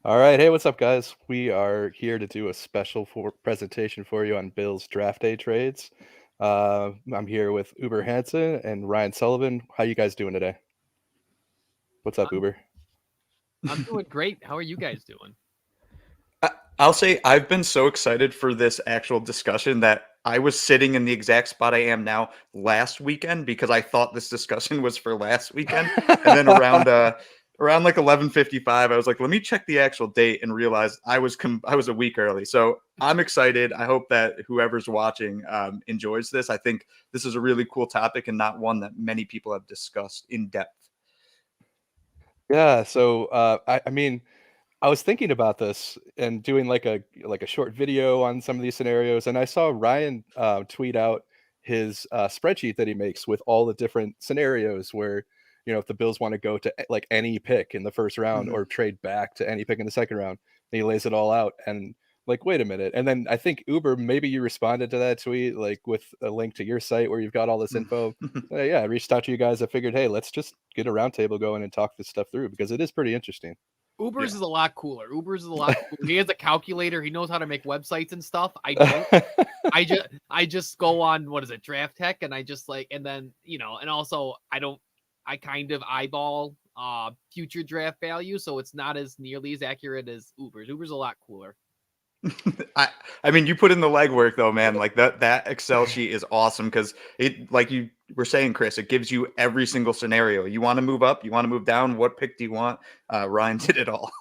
All right. Hey, what's up, guys? We are here to do a special presentation for you on Bills draft day trades. I'm here with Uber Hansen and Ryan Sullivan. How you guys doing today? What's up, I'm Uber? I'm doing great. How are you guys doing? I- I'll say I've been so excited for this actual discussion that I was sitting in the exact spot I am now last weekend because I thought this discussion was for last weekend, and then around like 11:55, I was like, let me check the actual date and realized I was a week early. So I'm excited. I hope that whoever's watching enjoys this. I think this is a really cool topic and not one that many people have discussed in depth. Yeah. So, I was thinking about this and doing like a short video on some of these scenarios, and I saw Ryan tweet out his spreadsheet that he makes with all the different scenarios where if the Bills want to go to like any pick in the first round Mhm. or trade back to any pick in the second round, and he lays it all out. And like, wait a minute. And then I think Uber, maybe you responded to that tweet like with a link to your site where you've got all this info. Yeah, I reached out to you guys. I figured, hey, let's just get a roundtable going and talk this stuff through because it is pretty interesting. Uber's Yeah. is a lot cooler. Uber's is a lot cooler. He has a calculator. He knows how to make websites and stuff. I don't. I just go on what is it, Draft Tech, and I just like, and then and also I don't. I kind of eyeball future draft value, so it's not as nearly as accurate as Uber's. Uber's a lot cooler. I I mean, you put in the legwork though, man. Like that Excel sheet is awesome because it, like you were saying, Chris, it gives you every single scenario. You want to move up, you want to move down. What pick do you want? Ryan did it all.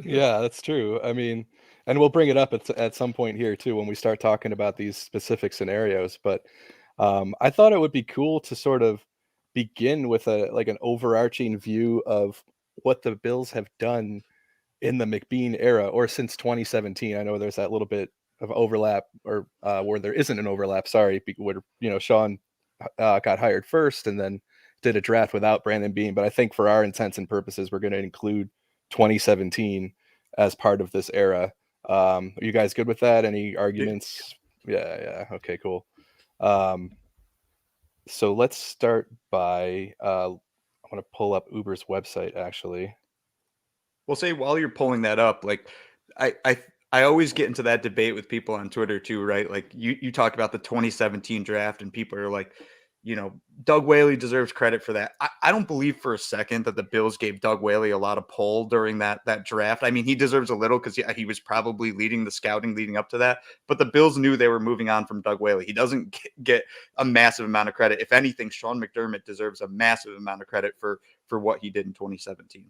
Yeah, that's true. I mean, and we'll bring it up at some point here too when we start talking about these specific scenarios. But I thought it would be cool to sort of begin with a like an overarching view of what the Bills have done in the McBean era or since 2017. I know there's that little bit of overlap or where there isn't an overlap. Sorry, where Sean got hired first and then did a draft without Brandon Beane. But I think for our intents and purposes, we're going to include 2017 as part of this era. Are you guys good with that? Any Yeah. arguments? Yeah, yeah. Okay, cool. Um, so let's start by I want to pull up Uber's website actually. Well, say while you're pulling that up, like I I I always get into that debate with people on Twitter too, right? Like you talk about the 2017 draft, and people are like, Doug Whaley deserves credit for that. I don't believe for a second that the Bills gave Doug Whaley a lot of pull during that draft. I mean, he deserves a little because he was probably leading the scouting leading up to that. But the Bills knew they were moving on from Doug Whaley. He doesn't get a massive amount of credit. If anything, Sean McDermott deserves a massive amount of credit for what he did in 2017.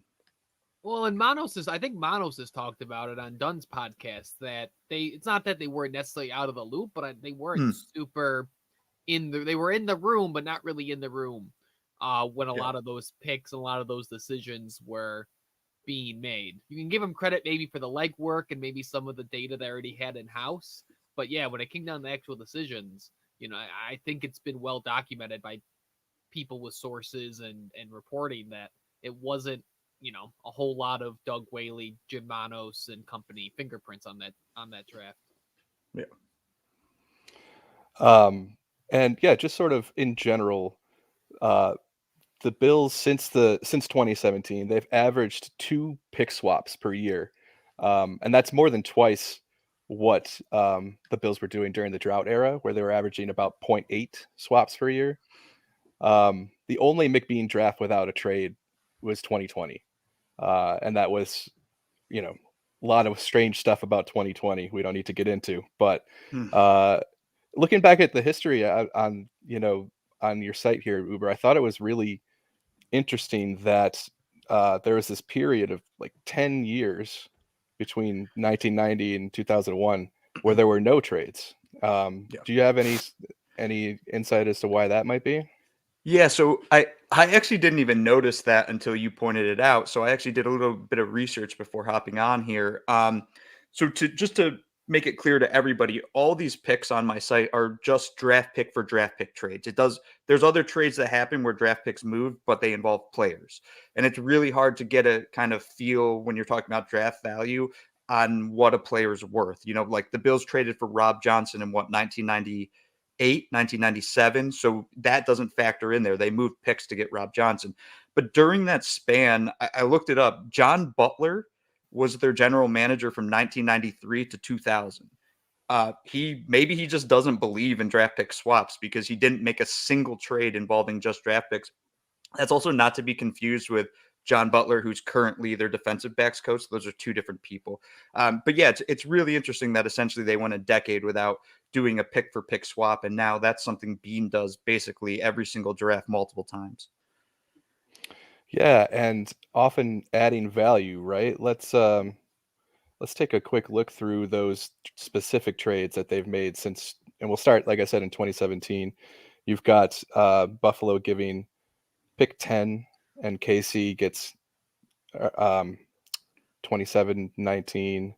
Well, and I think Manos has talked about it on Dunn's podcast that it's not that they weren't necessarily out of the loop, but they weren't Hmm. super they were in the room, but not really in the room when a Yeah. lot of those picks and a lot of those decisions were being made. You can give them credit maybe for the legwork and maybe some of the data they already had in house. But yeah, when it came down to actual decisions, I think it's been well documented by people with sources and reporting that it wasn't, a whole lot of Doug Whaley, Jim Manos and company fingerprints on that draft. Yeah. Um, and yeah, just sort of in general, uh, the Bills since 2017, they've averaged 2 pick swaps per year, and that's more than twice what the Bills were doing during the drought era, where they were averaging about zero point 0.8 swaps per year. The only McBean draft without a trade was 2020, and that was a lot of strange stuff about 2020 we don't need to get into, but Hmm. uh, looking back at the history on on your site here, Uber, I thought it was really interesting that there was this period of like 10 years between 1990 and 2001 where there were no trades. Yeah. Do you have any insight as to why that might be? Yeah, so I actually didn't even notice that until you pointed it out. So I actually did a little bit of research before hopping on here. So to make it clear to everybody, all these picks on my site are just draft pick for draft pick trades. There's other trades that happen where draft picks move, but they involve players. And it's really hard to get a kind of feel when you're talking about draft value on what a player's worth. Like the Bills traded for Rob Johnson in what, 1998, 1997. So that doesn't factor in there. They moved picks to get Rob Johnson. But during that span, I looked it up. John Butler was their general manager from 1993 to 2000. He just doesn't believe in draft pick swaps because he didn't make a single trade involving just draft picks. That's also not to be confused with John Butler, who's currently their defensive backs coach. Those are two different people. But yeah, it's really interesting that essentially they went a decade without doing a pick for pick swap. And now that's something Beane does basically every single draft multiple times. Yeah, and often adding value, right? Let's take a quick look through those specific trades that they've made since, and we'll start, like I said, in 2017. You've got Buffalo giving pick 10, and KC gets 27, 19.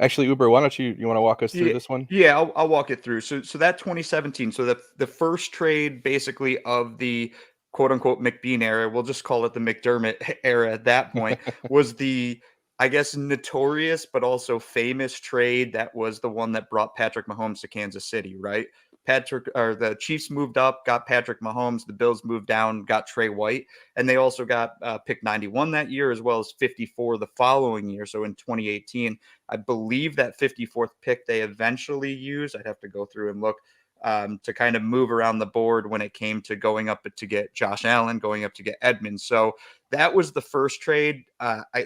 Actually, Uber, why don't you want to walk us through this one? Yeah, I'll walk it through. So that 2017, so the first trade basically of the quote unquote McBean era, we'll just call it the McDermott era at that point, was the, I guess, notorious but also famous trade that was the one that brought Patrick Mahomes to Kansas City, right? The Chiefs moved up, got Patrick Mahomes. The Bills moved down, got Trey White, and they also got pick 91 that year as well as 54 the following year. So in 2018, I believe that 54th pick they eventually used. I'd have to go through and look to kind of move around the board when it came to going up to get Josh Allen, going up to get Edmonds. So that was the first trade.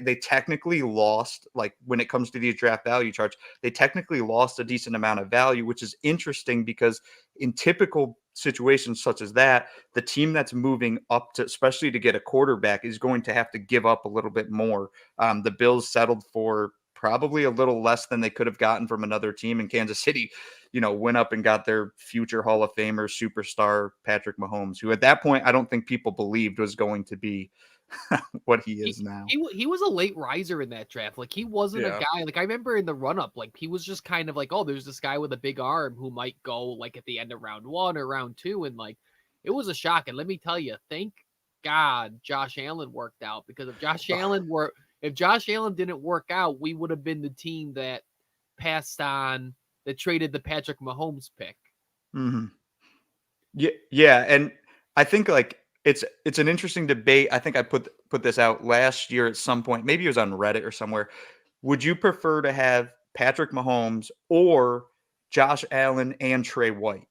They technically lost, like when it comes to these draft value charts, they technically lost a decent amount of value, which is interesting because in typical situations such as that, the team that's moving up to, especially to get a quarterback, is going to have to give up a little bit more. The Bills settled for probably a little less than they could have gotten from another team, in Kansas City, went up and got their future Hall of Famer superstar Patrick Mahomes, who at that point I don't think people believed was going to be what he is now. He was a late riser in that draft. Like, he wasn't a guy, like, I remember in the run-up, like, he was just kind of like, oh, there's this guy with a big arm who might go, like, at the end of round 1 or round 2, and, like, it was a shock. And let me tell you, thank God Josh Allen worked out, because if Josh Allen didn't work out, we would have been the team that traded the Patrick Mahomes pick. Mm-hmm. Yeah, and I think, like, it's an interesting debate. I think I put this out last year at some point. Maybe it was on Reddit or somewhere. Would you prefer to have Patrick Mahomes or Josh Allen and Trey White?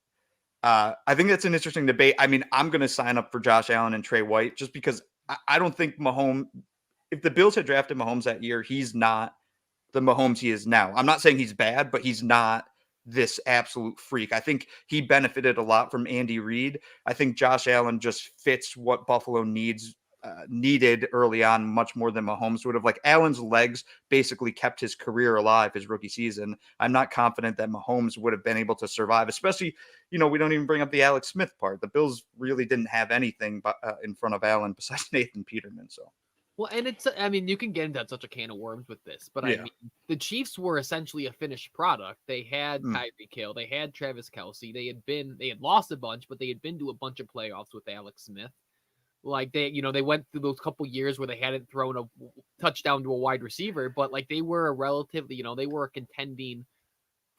I think that's an interesting debate. I mean, I'm going to sign up for Josh Allen and Trey White just because I don't think Mahomes, if the Bills had drafted Mahomes that year, he's not the Mahomes he is now. I'm not saying he's bad, but he's not this absolute freak. I think he benefited a lot from Andy Reid. I think Josh Allen just fits what Buffalo needed early on much more than Mahomes would have. Like, Allen's legs basically kept his career alive his rookie season. I'm not confident that Mahomes would have been able to survive, especially, we don't even bring up the Alex Smith part. The Bills really didn't have anything in front of Allen besides Nathan Peterman. So. Well, and you can get into such a can of worms with this, but I mean, the Chiefs were essentially a finished product. They had Tyreek Hill, they had Travis Kelce, they had lost a bunch, but they had been to a bunch of playoffs with Alex Smith. Like, they went through those couple years where they hadn't thrown a touchdown to a wide receiver, but like, they were a relatively, they were a contending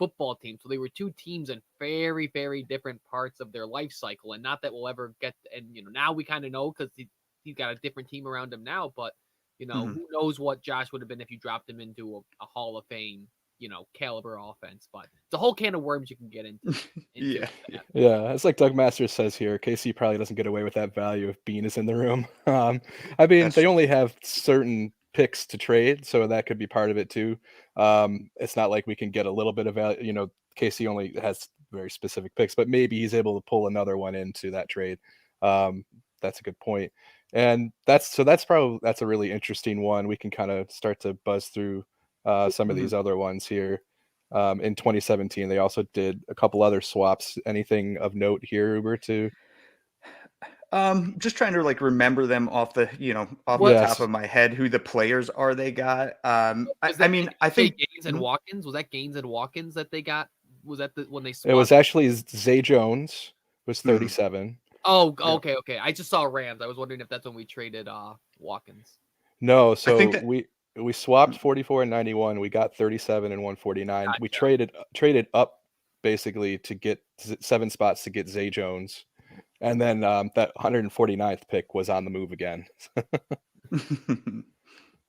football team. So they were two teams in very, very different parts of their life cycle. And not that we'll ever get, and now we kind of know because he's got a different team around him now, but who knows what Josh would have been if you dropped him into a Hall of Fame, caliber offense. But it's a whole can of worms you can get into. Yeah, it's like Doug Masters says here, KC probably doesn't get away with that value if Beane is in the room. I mean, they only have certain picks to trade, so that could be part of it too. It's not like we can get a little bit of value. KC only has very specific picks, but maybe he's able to pull another one into that trade. That's a good point. And that's a really interesting one. We can kind of start to buzz through some of these other ones here. In 2017, they also did a couple other swaps. Anything of note here, Uber, to? Just trying to remember them off the top of my head, who the players are they got. I think Gaines and Watkins. Was that Gaines and Watkins that they got? Was that when they swapped? It was actually Zay Jones was 37. Oh, okay. I just saw Rams. I was wondering if that's when we traded Watkins. No, so we swapped 44 and 91. We got 37 and 149. Gotcha. We traded up basically to get 7 spots to get Zay Jones. And then that 149th pick was on the move again.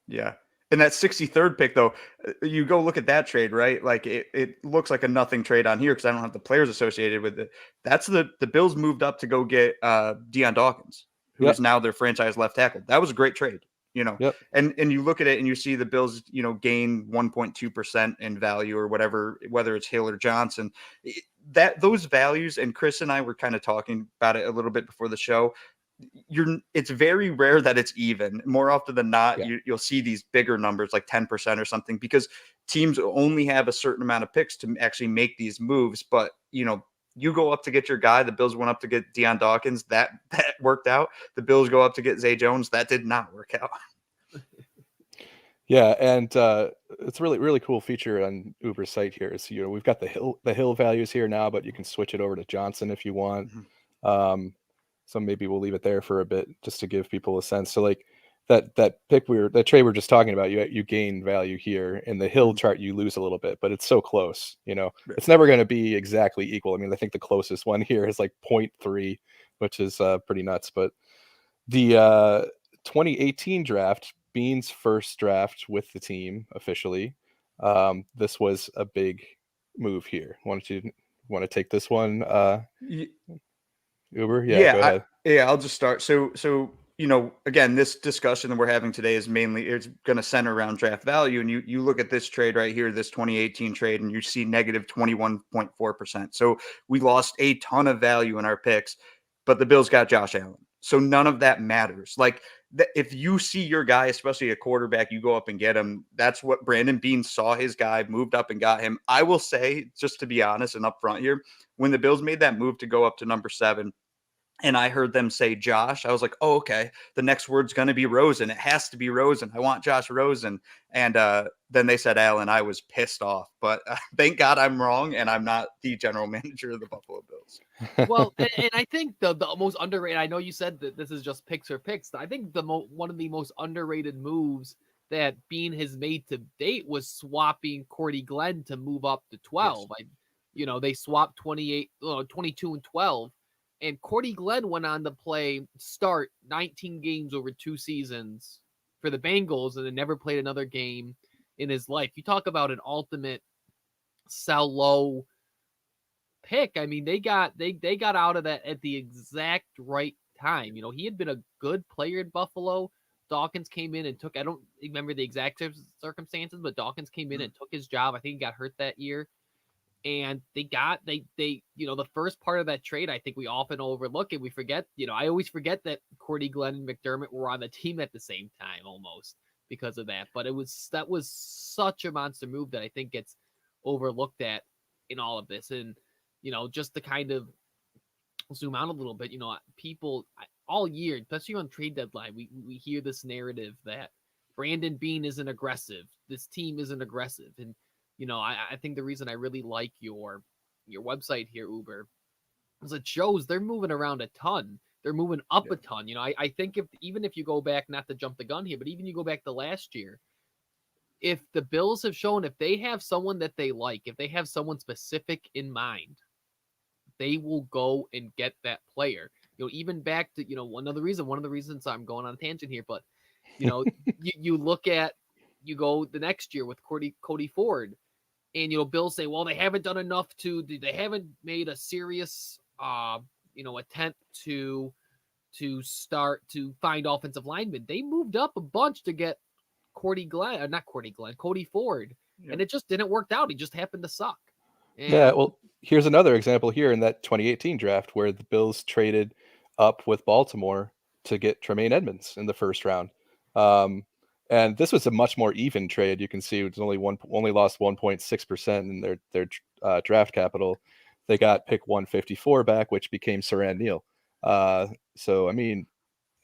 Yeah. And that 63rd pick, though, you go look at that trade, right? Like it looks like a nothing trade on here because I don't have the players associated with it. That's the Bills moved up to go get Deion Dawkins, who is Yep. now their franchise left tackle. That was a great trade, Yep. And you look at it and you see the Bills, gain 1.2% in value or whatever, whether it's Hill or Johnson. That those values, and Chris and I were kind of talking about it a little bit before the show. It's very rare that it's even. More often than not, Yeah. you'll see these bigger numbers like 10% or something because teams only have a certain amount of picks to actually make these moves. But you go up to get your guy. The Bills went up to get Deion Dawkins. That worked out. The Bills go up to get Zay Jones. That did not work out. Yeah, and it's a really, really cool feature on Uber's site here. Is we've got the hill values here now, but you can switch it over to Johnson if you want. Mhm. So maybe we'll leave it there for a bit just to give people a sense. So like that trade we're just talking about, you gain value here. In the hill Mhm. chart, you lose a little bit, but it's so close. Right. It's never going to be exactly equal. I mean, I think the closest one here is like 0.3, which is pretty nuts. But the 2018 draft, Beane's first draft with the team officially. This was a big move here. Want to take this one, Uber? Yeah, go ahead. I'll just start. So again, this discussion that we're having today is mainly it's going to center around draft value, and you look at this trade right here, this 2018 trade, and you see negative 21.4%. So we lost a ton of value in our picks, but the Bills got Josh Allen. So none of that matters. Like if you see your guy, especially a quarterback, you go up and get him. That's what Brandon Beane saw his guy, moved up and got him. I will say, just to be honest and upfront here, when the Bills made that move to go up to number 7, and I heard them say Josh, I was like, oh, okay. The next word's going to be Rosen. It has to be Rosen. I want Josh Rosen. And then they said Allen. I was pissed off. But thank God I'm wrong, and I'm not the general manager of the Buffalo Bills. Well, and I think the most underrated, I know you said that this is just picks or picks. I think one of the most underrated moves that Beane has made to date was swapping Cordy Glenn to move up to 12. Yes. They swapped 22 and 12. And Cordy Glenn went on to start 19 games over 2 seasons for the Bengals and then never played another game in his life. You talk about an ultimate sell low pick. I mean, they got out of that at the exact right time. He had been a good player at Buffalo. Dawkins came in and took, I don't remember the exact circumstances, but Dawkins came in and took his job. I think he got hurt that year. And they the first part of that trade, I think we often overlook and we forget, I always forget that Cordy Glenn and McDermott were on the team at the same time almost because of that. But that was such a monster move that I think gets overlooked at in all of this. And, just to kind of zoom out a little bit, people all year, especially on trade deadline, we hear this narrative that Brandon Beane isn't aggressive. This team isn't aggressive. And, I think the reason I really like your website here, Uber, is it shows they're moving around a ton. They're moving up a ton. I think even if you go back, not to jump the gun here, but even you go back to last year, if the Bills have shown, if they have someone that they like, if they have someone specific in mind, they will go and get that player. Even back to, one of the reasons I'm going on a tangent here, but, you look at, you go the next year with Cody Ford, and, Bills say, well, they haven't done enough they haven't made a serious, attempt to start to find offensive linemen. They moved up a bunch to get Cody Ford. Yep. And it just didn't work out. He just happened to suck. And yeah. Well, here's another example here in that 2018 draft where the Bills traded up with Baltimore to get Tremaine Edmonds in the first round. And this was a much more even trade. You can see it was only lost 1.6% in their draft capital. They got pick 154 back, which became Saran Neal. So, I mean,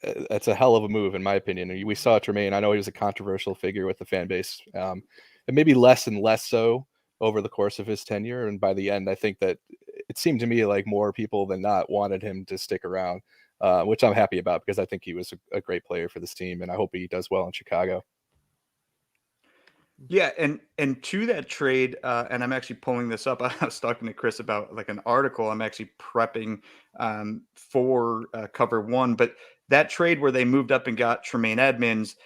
it's a hell of a move, in my opinion. And we saw Tremaine. I know he was a controversial figure with the fan base, and maybe less and less so over the course of his tenure. And by the end, I think that it seemed to me like more people than not wanted him to stick around. Which I'm happy about because I think he was a great player for this team, and I hope he does well in Chicago. Yeah, and to that trade, and I'm actually pulling this up. I was talking to Chris about like an article I'm actually prepping for cover one, but that trade where they moved up and got Tremaine Edmonds,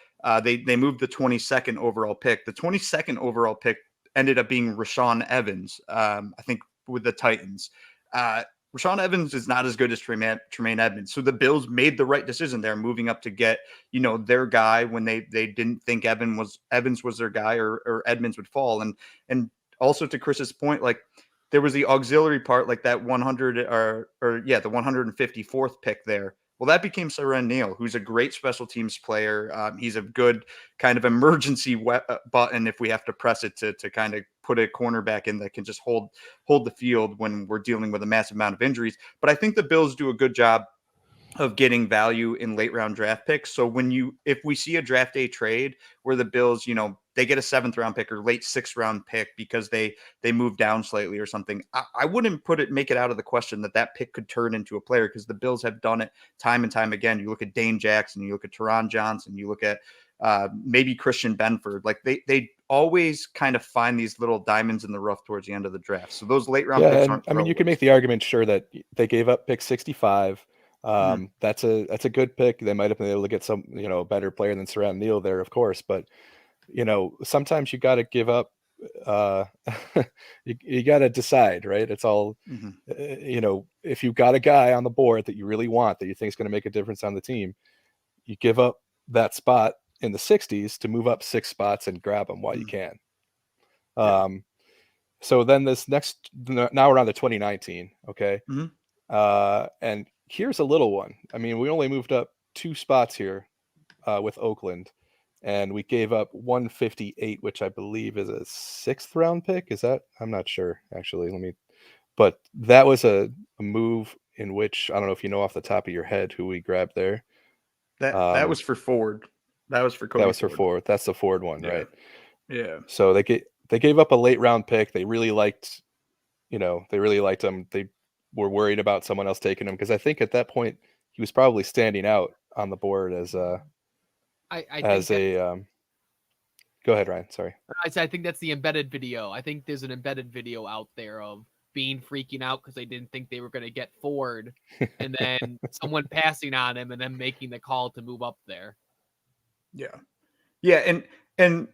They moved the 22nd overall pick. The 22nd overall pick ended up being Rashaan Evans, I think, with the Titans. Rashaan Evans is not as good as Tremaine Edmonds. So the Bills made the right decision there, moving up to get, their guy when they didn't think Evans was their guy, or Edmonds would fall. And also, to Chris's point, like, there was the auxiliary part, like that 100 the 154th pick there. Well, that became Siran Neal, who's a great special teams player. He's a good kind of emergency button if we have to press it to kind of put a cornerback in that can just hold the field when we're dealing with a massive amount of injuries. But I think the Bills do a good job of getting value in late round draft picks. So if we see a draft day trade where the Bills, they get a 7th round pick or late 6th round pick because they move down slightly or something, I wouldn't make it out of the question that pick could turn into a player, because the Bills have done it time and time again. You look at Dane Jackson, you look at Teron Johnson, you look at maybe Christian Benford. Like, they always kind of find these little diamonds in the rough towards the end of the draft. So those late round picks aren't. I mean, you can make the argument, sure, that they gave up pick 65. That's a good pick. They might have been able to get some, a better player than Siran Neal there, of course. But, sometimes you got to give up. You got to decide, right? It's all, if you've got a guy on the board that you really want, that you think is going to make a difference on the team, you give up that spot in the 60s to move up 6 spots and grab them while you can. So then now we're on to 2019. Okay. And here's a little one. I mean, we only moved up 2 spots here with Oakland, and we gave up 158, which I believe is a 6th round pick. Is that? I'm not sure, actually. But that was a move in which, I don't know if you know off the top of your head who we grabbed there. That was for Ford. That was for Cody. That was for Ford. That's the Ford one, right? Yeah. So they gave up a late round pick. They really liked, him. They were worried about someone else taking him, because I think at that point he was probably standing out on the board as go ahead, Ryan. Sorry. I think that's the embedded video. I think there's an embedded video out there of Beane freaking out because they didn't think they were going to get Ford, and then someone passing on him and then making the call to move up there. Yeah. And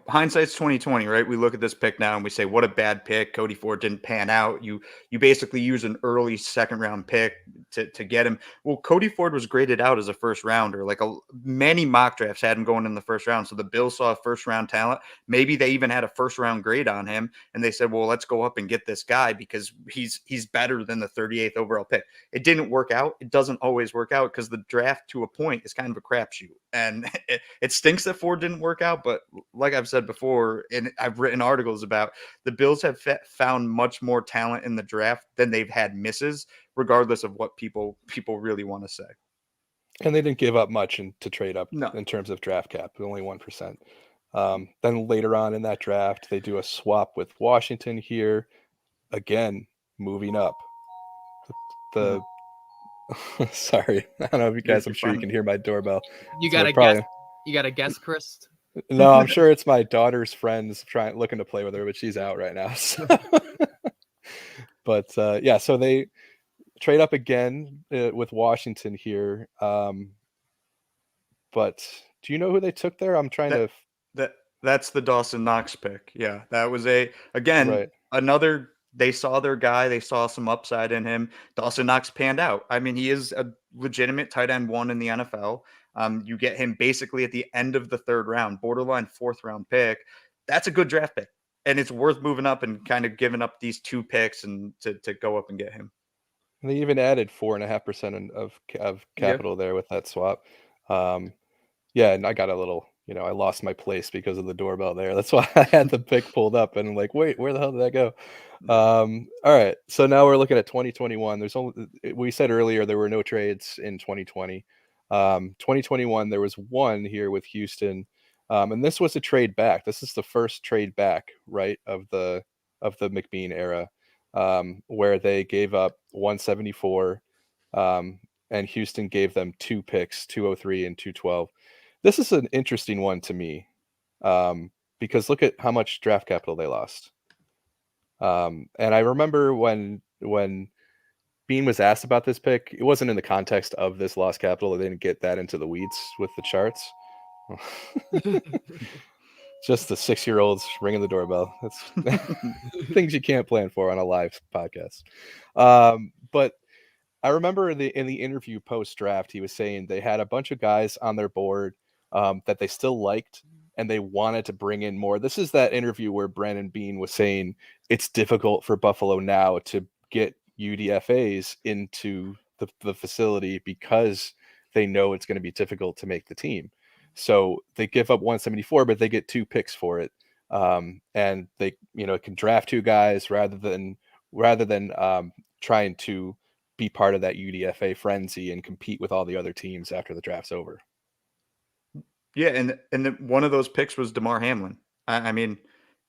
hindsight's 2020, right? We look at this pick now and we say, what a bad pick. Cody Ford didn't pan out. You basically use an early 2nd round pick to get him. Well, Cody Ford was graded out as a 1st rounder. Like, many mock drafts had him going in the 1st round. So the Bills saw a 1st round talent. Maybe they even had a 1st round grade on him, and they said, well, let's go up and get this guy because he's better than the 38th overall pick. It didn't work out. It doesn't always work out, because the draft, to a point, is kind of a crapshoot. And it stinks that Ford didn't work out. But like I've said before, and I've written articles about, the Bills have found much more talent in the draft than they've had misses, regardless of what people really want to say. And they didn't give up much to trade up in terms of draft cap, only 1%. Then later on in that draft, they do a swap with Washington here, again moving up. Sorry, I don't know if you guys. I'm sure you can hear my doorbell. You got to guess, Chris. No, I'm sure it's my daughter's friends looking to play with her, but she's out right now. So. But so they trade up again with Washington here. But do you know who they took there? I'm trying that's the Dawson Knox pick. Yeah, that was another. They saw their guy. They saw some upside in him. Dawson Knox panned out. I mean, he is a legitimate tight end 1 in the NFL. You get him basically at the end of the 3rd round, borderline 4th round pick. That's a good draft pick, and it's worth moving up and kind of giving up these 2 picks and to go up and get him. And they even added 4.5% of capital there with that swap. And I got a little, I lost my place because of the doorbell there. That's why I had the pick pulled up, and I'm like, wait, where the hell did that go? All right. So now we're looking at 2021. We said earlier there were no trades in 2020. 2021, there was one here with Houston. And this was a trade back. This is the first trade back, right, of the McBean era, where they gave up 174, and Houston gave them 2 picks, 203 and 212. This is an interesting one to me, because look at how much draft capital they lost. And I remember when Beane was asked about this pick, it wasn't in the context of this lost capital. They didn't get that into the weeds with the charts. Just the 6-year-olds ringing the doorbell. That's things you can't plan for on a live podcast. But I remember in the interview post draft, he was saying they had a bunch of guys on their board that they still liked, and they wanted to bring in more. This is that interview where Brandon Beane was saying it's difficult for Buffalo now to get UDFAs into the facility because they know it's going to be difficult to make the team. So they give up 174, but they get 2 picks for it. And they, can draft 2 guys rather than trying to be part of that UDFA frenzy and compete with all the other teams after the draft's over. Yeah, and one of those picks was DeMar Hamlin. I mean,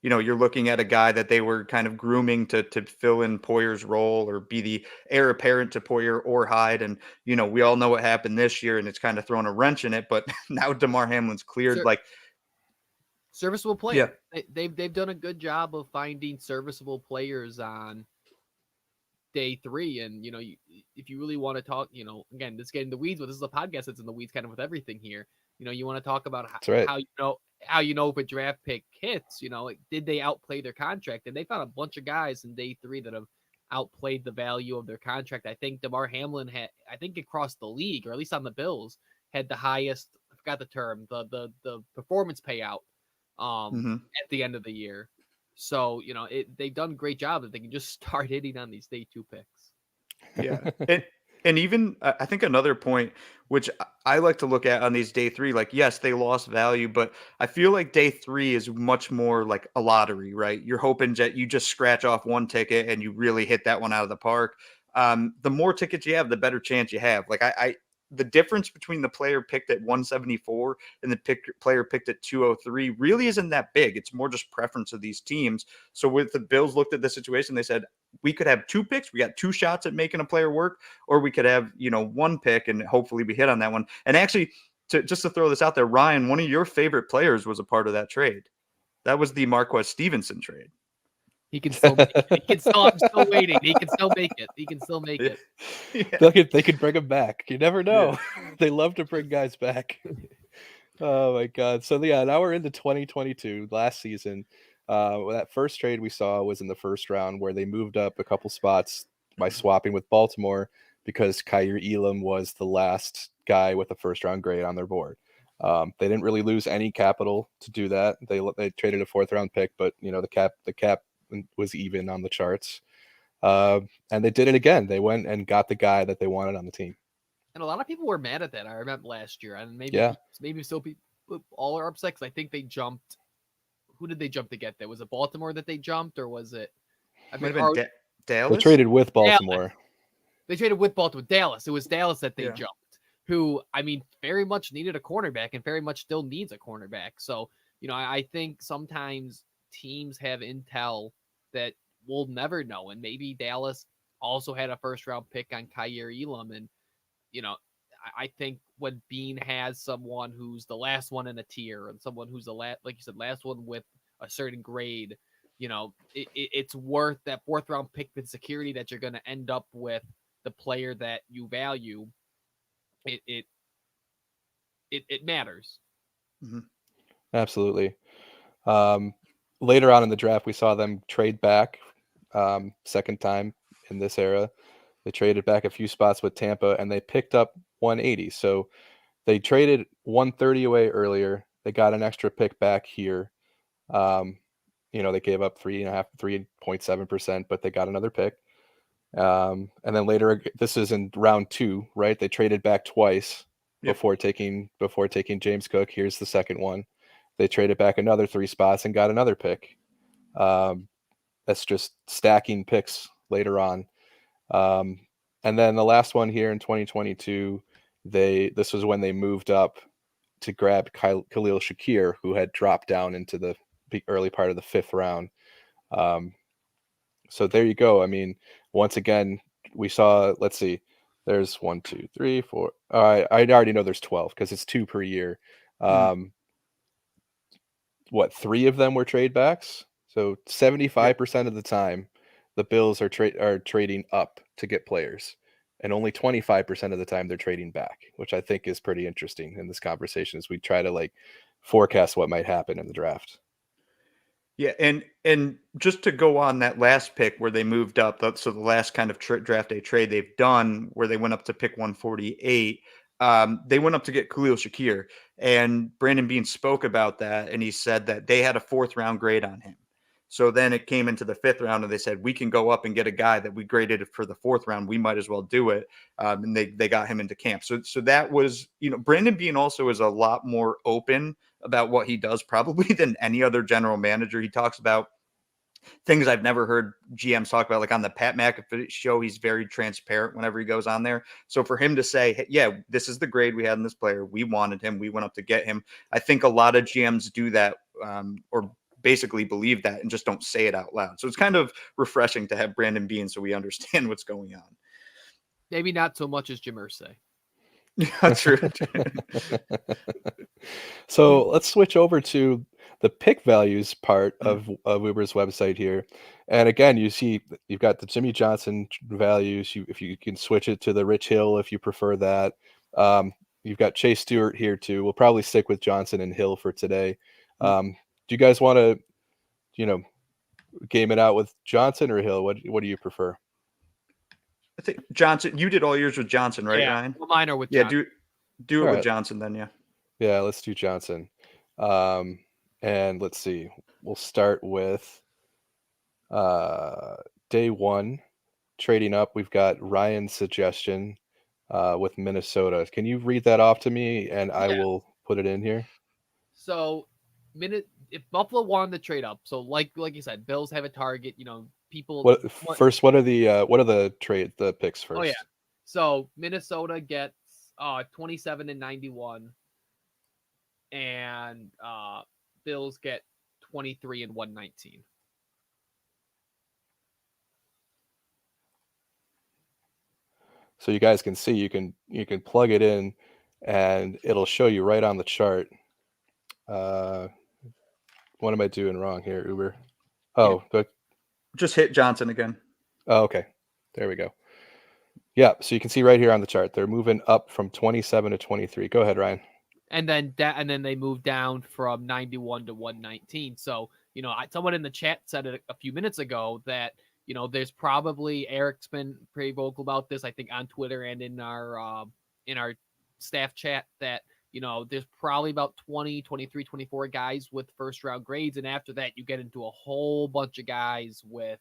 you're looking at a guy that they were kind of grooming to fill in Poyer's role or be the heir apparent to Poyer or Hyde. And, we all know what happened this year, and it's kind of thrown a wrench in it. But now DeMar Hamlin's cleared. Serviceable player. Yeah. They've done a good job of finding serviceable players on day 3. And, if you really want to talk, again, this getting the weeds, but this is a podcast that's in the weeds kind of with everything here. You want to talk about how if a draft pick hits, did they outplay their contract? And they found a bunch of guys in day 3 that have outplayed the value of their contract. I think DeMar Hamlin across the league, or at least on the Bills, had the highest, I forgot the term, the performance payout at the end of the year. So, they've done a great job that they can just start hitting on these day 2 picks. Yeah. And even I think another point, which I like to look at on these day 3, like, yes, they lost value, but I feel like day 3 is much more like a lottery, right? You're hoping that you just scratch off one ticket and you really hit that one out of the park. The more tickets you have, the better chance you have. Like the difference between the player picked at 174 and the player picked at 203 really isn't that big. It's more just preference of these teams. So with the Bills looked at the situation, they said, we could have 2 picks. We got 2 shots at making a player work, or we could have, 1 pick and hopefully we hit on that one. And actually, just to throw this out there, Ryan, one of your favorite players was a part of that trade. That was the Marquez Stevenson trade. He can still make it. I'm still waiting. He can still make it. Yeah. They could bring him back. You never know. Yeah. They love to bring guys back. Oh my God. So now we're into 2022, last season. That first trade we saw was in the first round where they moved up a couple spots by swapping with Baltimore because Kaiir Elam was the last guy with a first round grade on their board. They didn't really lose any capital to do that. They traded a 4th round pick, but the cap was even on the charts. And they did it again. They went and got the guy that they wanted on the team. And a lot of people were mad at that. I remember last year, and maybe still people all are upset because I think they jumped. Who did they jump to get there? Was it Baltimore that they jumped, or was it? Dallas. They traded with Baltimore. Dallas. They traded with Baltimore. Dallas. It was Dallas that they jumped. Who, very much needed a cornerback and very much still needs a cornerback. So, I think sometimes teams have intel that we'll never know. And maybe Dallas also had a 1st round pick on Kaiir Elam. And, I think when Beane has someone who's the last one in a tier and someone who's like you said, last one with a certain grade, it's worth that 4th round pick with security that you're going to end up with the player that you value. It matters. Mm-hmm. Absolutely. Later on in the draft, we saw them trade back, second time in this era. They traded back a few spots with Tampa, and they picked up 180. So they traded 130 away earlier. They got an extra pick back here. They gave up 3.7%, but they got another pick. And then later, this is in round 2, right? They traded back twice before taking James Cook. Here's the second one. They traded back another 3 spots and got another pick. That's just stacking picks later on. And then the last one here in 2022, this was when they moved up to grab Khalil Shakir, who had dropped down into the early part of the 5th round. So there you go. Once again, we saw, let's see, there's 1, 2, 3, 4. I already know there's 12 because it's 2 per year. 3 of them were trade backs. So 75% of the time, the Bills are trading up to get players. and only 25% of the time they're trading back, which I think is pretty interesting in this conversation as we try to like forecast what might happen in the draft. Yeah, and just to go on that last pick where they moved up, so the last kind of draft day trade they've done where they went up to pick 148, they went up to get Khalil Shakir, and Brandon Beane spoke about that, and he said that they had a 4th round grade on him. So then it came into the 5th round, and they said, we can go up and get a guy that we graded for the 4th round. We might as well do it. And they got him into camp. So that was, Brandon Beane also is a lot more open about what he does probably than any other general manager. He talks about things I've never heard GMs talk about, like on the Pat McAfee show. He's very transparent whenever he goes on there. So for him to say, hey, yeah, this is the grade we had in this player. We wanted him. We went up to get him. I think a lot of GMs do that, or basically believe that and just don't say it out loud. So it's kind of refreshing to have Brandon Beane so we understand what's going on. Maybe not so much as Jim Irsay. Yeah, true. So let's switch over to the pick values part of Uber's website here. And again, you see you've got the Jimmy Johnson values. If you can switch it to the Rich Hill if you prefer that. You've got Chase Stewart here too. We'll probably stick with Johnson and Hill for today. Do you guys want to, game it out with Johnson or Hill? What do you prefer? I think Johnson. You did all yours with Johnson, right, Ryan? Well, mine are with Johnson. Do it All with right. Johnson then, yeah. Yeah, let's do Johnson. And let's see. We'll start with day 1. Trading up, we've got Ryan's suggestion with Minnesota. Can you read that off to me, and I will put it in here? So, if Buffalo wanted to trade up, so like you said, Bills have a target. People. What are the picks first? Oh yeah. So Minnesota gets 27 and 91, and Bills get 23 and 119. So you guys can see you can plug it in, and it'll show you right on the chart. What am I doing wrong here, Uber? Oh, just hit Johnson again. Oh, okay. There we go. Yeah, so you can see right here on the chart, they're moving up from 27 to 23. Go ahead, Ryan. And then they move down from 91 to 119. So, someone in the chat said it a few minutes ago that, there's probably, Eric's been pretty vocal about this, I think on Twitter and in our staff chat, that, there's probably about 20, 23, 24 guys with first round grades. And after that, you get into a whole bunch of guys with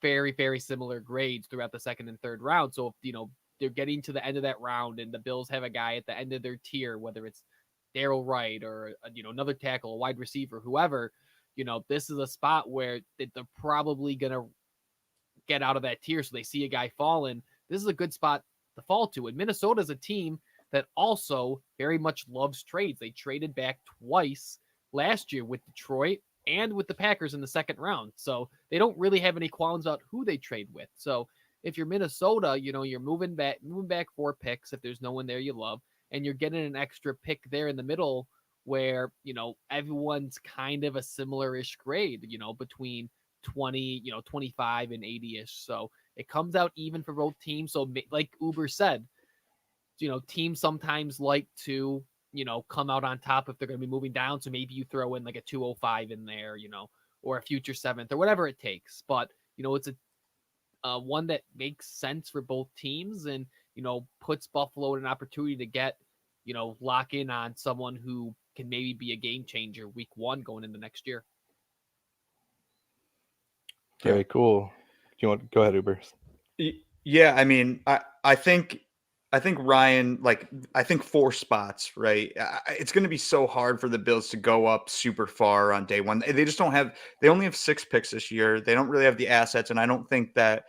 very, very similar grades throughout the second and third round. So, if, they're getting to the end of that round and the Bills have a guy at the end of their tier, whether it's Darryl Wright or, another tackle, a wide receiver, whoever, this is a spot where they're probably going to get out of that tier. So they see a guy falling. This is a good spot to fall to. And Minnesota's a team that also very much loves trades. They traded back twice last year with Detroit and with the Packers in the second round. So they don't really have any qualms about who they trade with. So if you're Minnesota, you're moving back 4 picks if there's no one there you love, and you're getting an extra pick there in the middle where, everyone's kind of a similar-ish grade, between 20, 25 and 80-ish. So it comes out even for both teams. So like Uber said, teams sometimes like to, come out on top if they're going to be moving down. So maybe you throw in like a 205 in there, or a future 7th or whatever it takes. But, it's a one that makes sense for both teams and, puts Buffalo in an opportunity to get, lock in on someone who can maybe be a game changer week 1 going into next year. Very cool. Do you want to go ahead, Uber? Yeah, I mean, I think Ryan, I think 4 spots, right? It's going to be so hard for the Bills to go up super far on day 1. They just don't have, they only have 6 picks this year. They don't really have the assets. And I don't think that,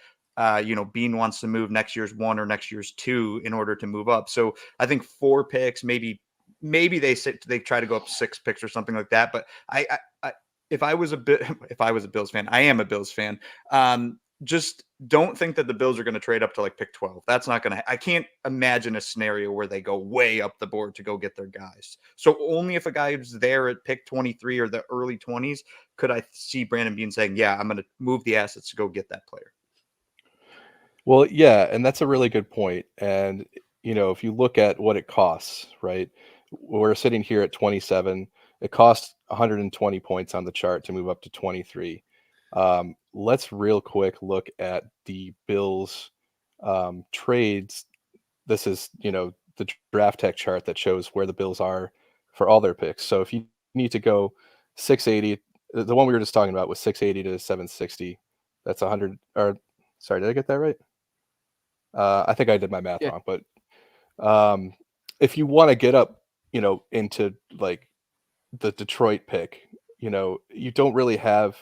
Beane wants to move next year's 1 or next year's 2 in order to move up. So I think 4 picks, maybe they try to go up 6 picks or something like that. But if I was a Bills fan, I am a Bills fan. Just don't think that the Bills are going to trade up to like pick 12. That's not going to, I can't imagine a scenario where they go way up the board to go get their guys. So only if a guy is there at pick 23 or the early 20s, could I see Brandon Beane saying, yeah, I'm going to move the assets to go get that player. Well, yeah, and that's a really good point. And if you look at what it costs, right? We're sitting here at 27. It costs 120 points on the chart to move up to 23. Let's real quick look at the Bills trades. This is, the draft tech chart that shows where the Bills are for all their picks. So if you need to go 680, the one we were just talking about was 680 to 760. That's 100, or sorry, did I get that right? I think I did my math Yeah. wrong, but um, if you want to get up, into like the Detroit pick, you don't really have.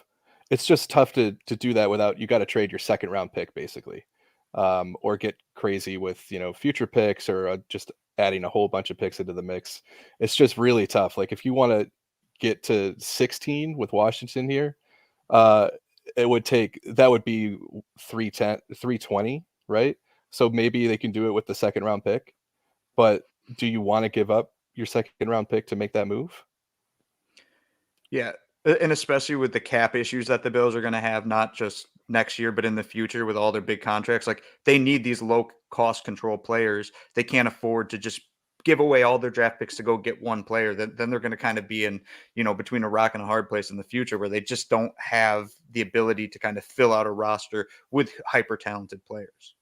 It's just tough to do that without you got to trade your second round pick basically, or get crazy with future picks or just adding a whole bunch of picks into the mix. It's just really tough. Like if you want to get to 16 with Washington here, uh, it would take that would be 310, 320, right? So maybe they can do it with the second round pick, but do you want to give up your second round pick to make that move? Yeah, and especially with the cap issues that the Bills are going to have, not just next year, but in the future with all their big contracts. Like they need these low cost control players. They can't afford to just give away all their draft picks to go get one player. Then they're going to kind of be in, between a rock and a hard place in the future where they just don't have the ability to kind of fill out a roster with hyper talented players.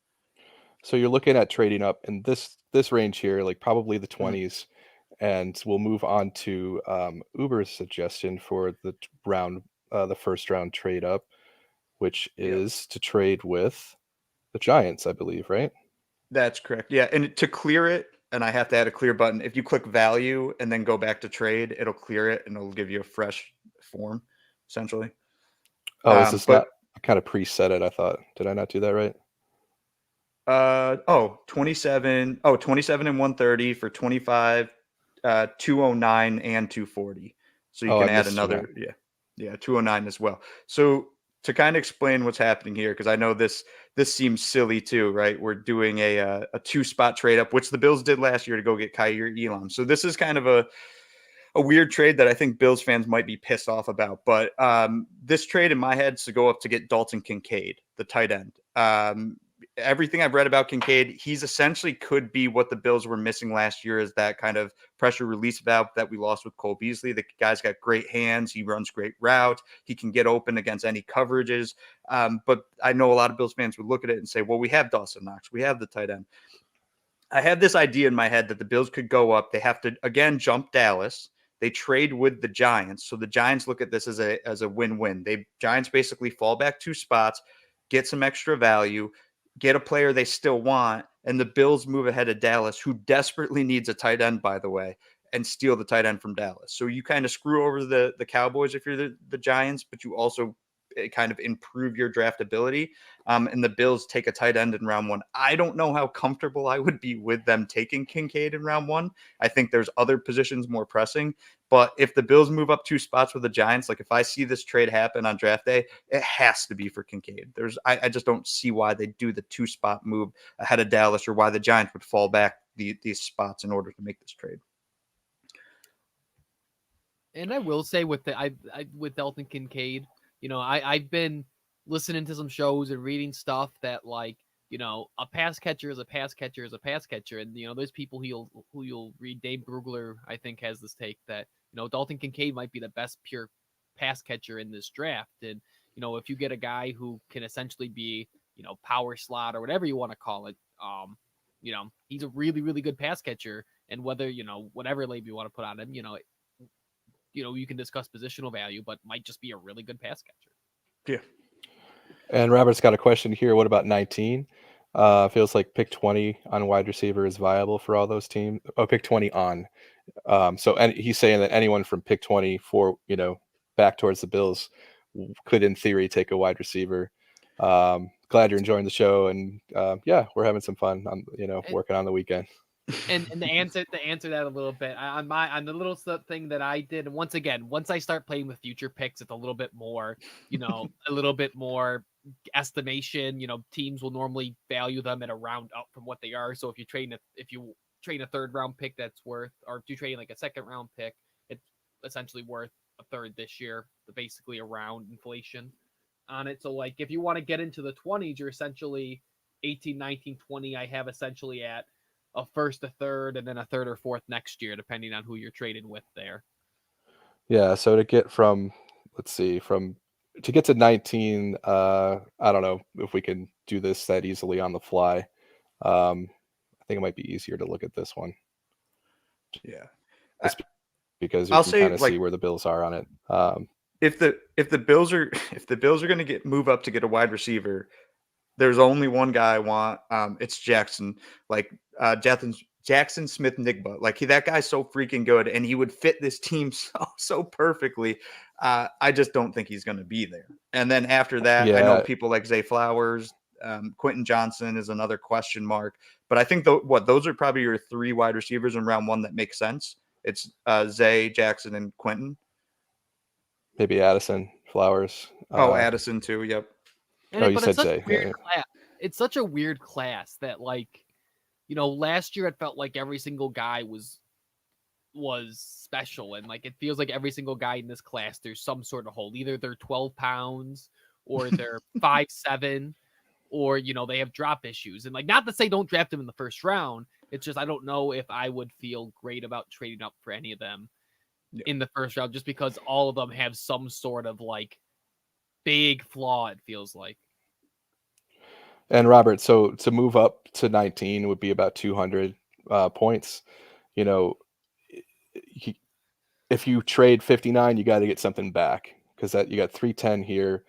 So you're looking at trading up in this range here, like probably the Mhm. 20s, and we'll move on to Uber's suggestion for the first round trade up, which Yep. is to trade with the Giants, I believe, right? That's correct. Yeah, and to clear it, and I have to add a clear button. If you click value and then go back to trade, it'll clear it and it'll give you a fresh form, essentially. Oh, is this But not? I kind of preset it, I thought. Did I not do that right? 27. Oh, 27 and 130 for 25, 209 and 240. So you Oh, I can add missed 2-9. another, yeah, 209 as well. So to kind of explain what's happening here, because I know this seems silly too, right? We're doing a two spot trade up, which the Bills did last year to go get Kyer Elam. So this is kind of a weird trade that I think Bills fans might be pissed off about. But this trade in my head is to go up to get Dalton Kincaid, the tight end. Everything I've read about Kincaid, he's essentially could be what the Bills were missing last year, is that kind of pressure release valve that we lost with Cole Beasley. The guy's got great hands. He runs great route. He can get open against any coverages. But I know a lot of Bills fans would look at it and say, well, we have Dawson Knox. We have the tight end. I had this idea in my head that the Bills could go up. They have to, again, jump Dallas. They trade with the Giants. So the Giants look at this as a win-win. Giants basically fall back 2 spots, get some extra value, get a player they still want, and the Bills move ahead of Dallas, who desperately needs a tight end, by the way, and steal the tight end from Dallas. So you kind of screw over the Cowboys if you're the Giants, but you also kind of improve your draftability. And the Bills take a tight end in round 1. I don't know how comfortable I would be with them taking Kincaid in round 1. I think there's other positions more pressing. But if the Bills move up 2 spots with the Giants, like if I see this trade happen on draft day, it has to be for Kincaid. I just don't see why they do the 2 spot move ahead of Dallas, or why the Giants would fall back these spots in order to make this trade. And I will say with with Dalton Kincaid, I've been listening to some shows and reading stuff that like, a pass catcher is a pass catcher is a pass catcher, and there's people who you'll read. Dave Brugler, I think, has this take that Dalton Kincaid might be the best pure pass catcher in this draft, and if you get a guy who can essentially be power slot or whatever you want to call it, he's a really really good pass catcher, and whether whatever label you want to put on him, you can discuss positional value, but might just be a really good pass catcher. Yeah. And Robert's got a question here. What about 19? Feels like pick 20 on wide receiver is viable for all those teams. Oh, pick 20 on. And he's saying that anyone from pick 24, back towards the Bills could, in theory, take a wide receiver. Glad you're enjoying the show, and yeah, we're having some fun on working on the weekend. And to answer that a little bit on the little thing that I did, and once I start playing with future picks, it's a little bit more, a little bit more estimation. Teams will normally value them at a round up from what they are. So if you trade a third round pick that's worth, or if you trade like a second round pick, it's essentially worth a third this year, basically around inflation on it. So like if you want to get into the 20s, you're essentially 18, 19, 20, I have essentially at a first, a third, and then a third or fourth next year, depending on who you're trading with there. Yeah, so to get from, let's see, to get to 19, I don't know if we can do this that easily on the fly. I think it might be easier to look at this one. Yeah. Just because we I'll can say, kind of like, see where the Bills are on it. if the Bills are going to move up to get a wide receiver, there's only one guy I want. It's Jackson, like Jackson Smith-Njigba. Like that guy's so freaking good, and he would fit this team so perfectly. I just don't think he's going to be there. And then after that, I know Yeah, people like Zay Flowers, Quentin Johnson is another question mark. But I think those are probably your 3 wide receivers in round 1 that make sense. It's Zay, Jackson, and Quentin. maybe Addison, Flowers. Addison too. Yep. Oh, you But said it's such Zay. a weird Yeah. class. It's such a weird class that, like, last year it felt like every single guy was special, and like it feels like every single guy in this class there's some sort of hole. Either they're 12 pounds or they're 5'7", or they have drop issues. And like, not to say don't draft them in the first round. It's just I don't know if I would feel great about trading up for any of them in the first round, just because all of them have some sort of like big flaw, it feels like. And Robert, so to move up to 19 would be about 200 points. If you trade 59, you got to get something back, because that you got 310 here.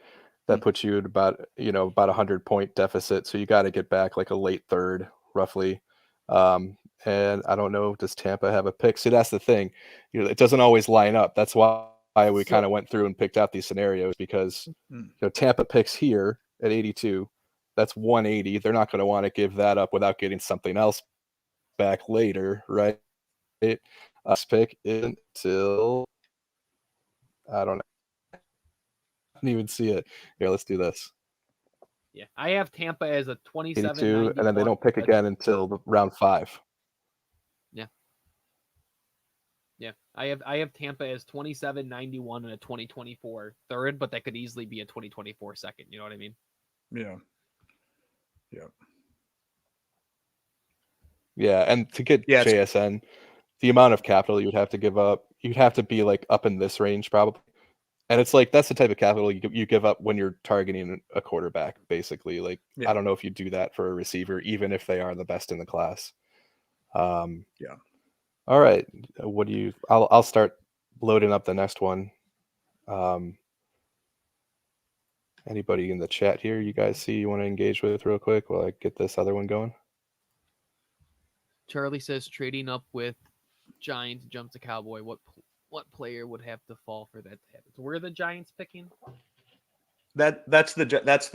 That puts you at about 100-point deficit. So you got to get back like a late third, roughly. And I don't know, does Tampa have a pick? See, that's the thing. It doesn't always line up. That's why we kind of went through and picked out these scenarios, because Tampa picks here at 82. That's 180. They're not going to want to give that up without getting something else back later, right? Us pick until, I don't know. I didn't even see it. Here, let's do this. Yeah, I have Tampa as a 82, and then they don't pick again until the round 5. Yeah, I have Tampa as 27-91 and a 2024 third, but that could easily be a 2024 second. You know what I mean? Yeah. Yeah, and to get JSN, the amount of capital you would have to give up, you'd have to be like up in this range probably. And it's like, that's the type of capital you give up when you're targeting a quarterback, basically. Like, I don't know if you do that for a receiver, even if they are the best in the class. All right. I'll start loading up the next one. Anybody in the chat here you guys see you want to engage with real quick while I get this other one going? Charlie says trading up with Giants jumps to Cowboy. What player would have to fall for that to happen? So where are the Giants picking? That's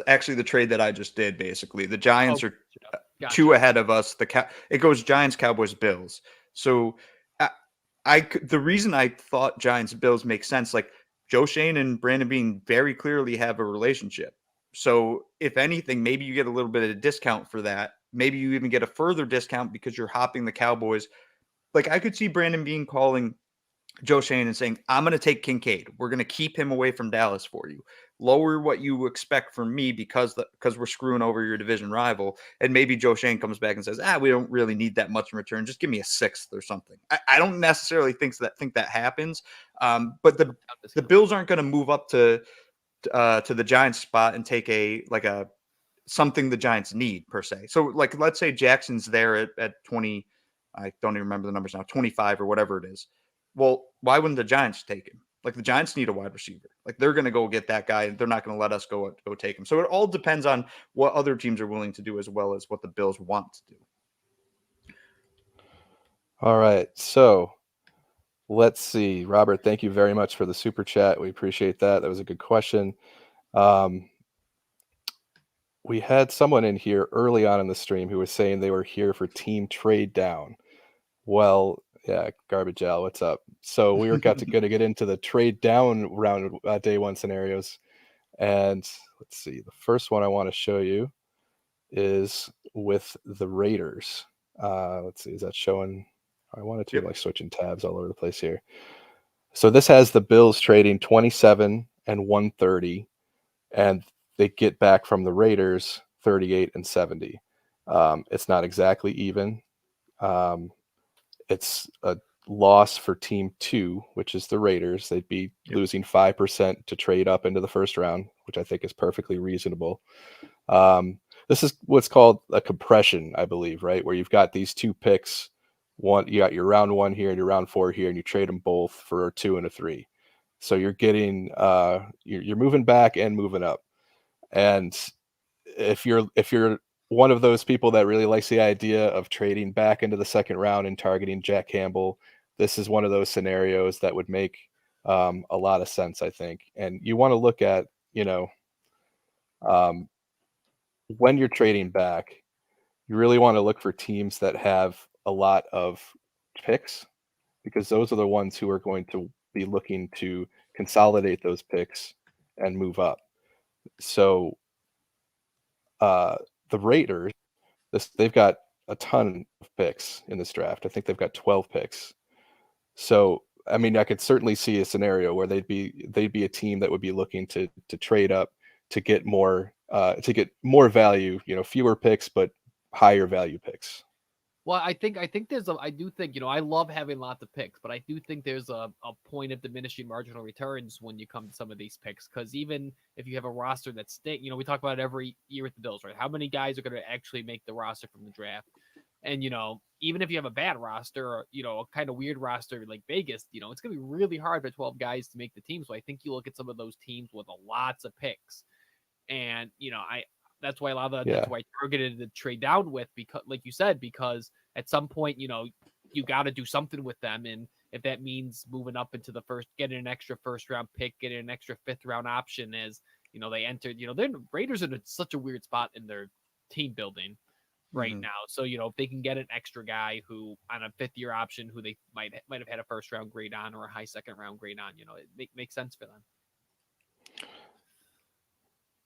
actually the trade that I just did. Basically, the Giants are Gotcha. 2 ahead of us. It goes Giants, Cowboys, Bills. So the reason I thought Giants Bills makes sense, like Joe Schoen and Brandon Beane very clearly have a relationship. So if anything, maybe you get a little bit of a discount for that. Maybe you even get a further discount because you're hopping the Cowboys. Like I could see Brandon Beane calling Joe Schoen and saying, I'm going to take Kincaid. We're going to keep him away from Dallas for you. Lower what you expect from me because we're screwing over your division rival. And maybe Joe Schoen comes back and says, we don't really need that much in return. Just give me a 6th or something. I don't necessarily think that happens. But the Bills aren't going to move up to the Giants spot and take something the Giants need per se. So like, let's say Jackson's there at 20. I don't even remember the numbers now, 25 or whatever it is. Well, why wouldn't the Giants take him? Like the Giants need a wide receiver. Like they're going to go get that guy. They're not going to let us go take him. So it all depends on what other teams are willing to do as well as what the Bills want to do. All right. So let's see. Robert, thank you very much for the super chat. We appreciate that. That was a good question. We had someone in here early on in the stream who was saying they were here for team trade down. Well, yeah, Garbage Al, what's up? So we were going to get into the trade down round day 1 scenarios. And let's see, the first one I want to show you is with the Raiders. Let's see, is that showing? I wanted to like switching tabs all over the place here. So this has the Bills trading 27 and 130, and they get back from the Raiders 38 and 70. It's not exactly even. It's a loss for team 2, which is the Raiders. They'd be losing 5% to trade up into the first round, which I think is perfectly reasonable. This is what's called a compression, I believe, right? Where you've got these 2 picks. You got your round 1 here and your round 4 here, and you trade them both for a 2 and a 3. So you're getting you're moving back and moving up. And if you're one of those people that really likes the idea of trading back into the second round and targeting Jack Campbell, this is one of those scenarios that would make a lot of sense, I think. And you want to look at, when you're trading back, you really want to look for teams that have a lot of picks, because those are the ones who are going to be looking to consolidate those picks and move up. So the Raiders, they've got a ton of picks in this draft. I think they've got 12 picks. So I mean, I could certainly see a scenario where they'd be a team that would be looking to trade up to get more value. Fewer picks but higher value picks. Well, I do think, I love having lots of picks, but I do think there's a point of diminishing marginal returns when you come to some of these picks. Because even if you have a roster that's we talk about it every year with the Bills, right? How many guys are going to actually make the roster from the draft? And, even if you have a bad roster or, a kind of weird roster like Vegas, it's going to be really hard for 12 guys to make the team. So I think you look at some of those teams with lots of picks. And, that's why that's why I targeted the trade down with, because, like you said, because at some point, you got to do something with them. And if that means moving up into the first, getting an extra first round pick, getting an extra 5th round option as, they entered, the Raiders are in such a weird spot in their team building right now. So, if they can get an extra guy who on a 5th year option, who they might have had a first round grade on or a high 2nd round grade on, it makes sense for them.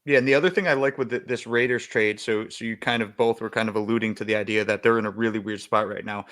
Yeah, and the other thing I like with this Raiders trade, so you kind of both were kind of alluding to the idea that they're in a really weird spot right now.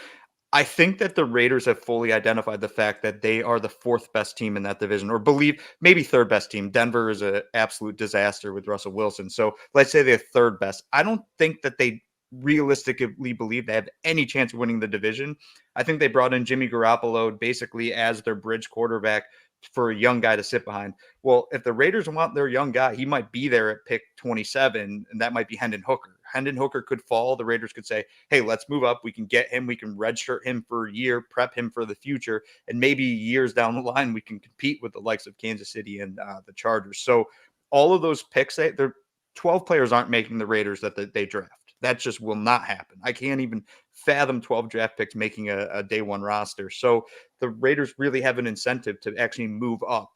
I think that the Raiders have fully identified the fact that they are the 4th best team in that division, or believe maybe 3rd best team. Denver is an absolute disaster with Russell Wilson. So let's say they're 3rd best. I don't think that they realistically believe they have any chance of winning the division. I think they brought in Jimmy Garoppolo basically as their bridge quarterback for a young guy to sit behind. Well, if the Raiders want their young guy, he might be there at pick 27, and that might be Hendon Hooker. Hendon Hooker could fall. The Raiders could say, hey, let's move up. We can get him. We can redshirt him for a year, prep him for the future, and maybe years down the line, we can compete with the likes of Kansas City and the Chargers. So all of those picks, they're 12 players aren't making the Raiders that they draft. That just will not happen. I can't even fathom 12 draft picks making a day one roster. So the Raiders really have an incentive to actually move up,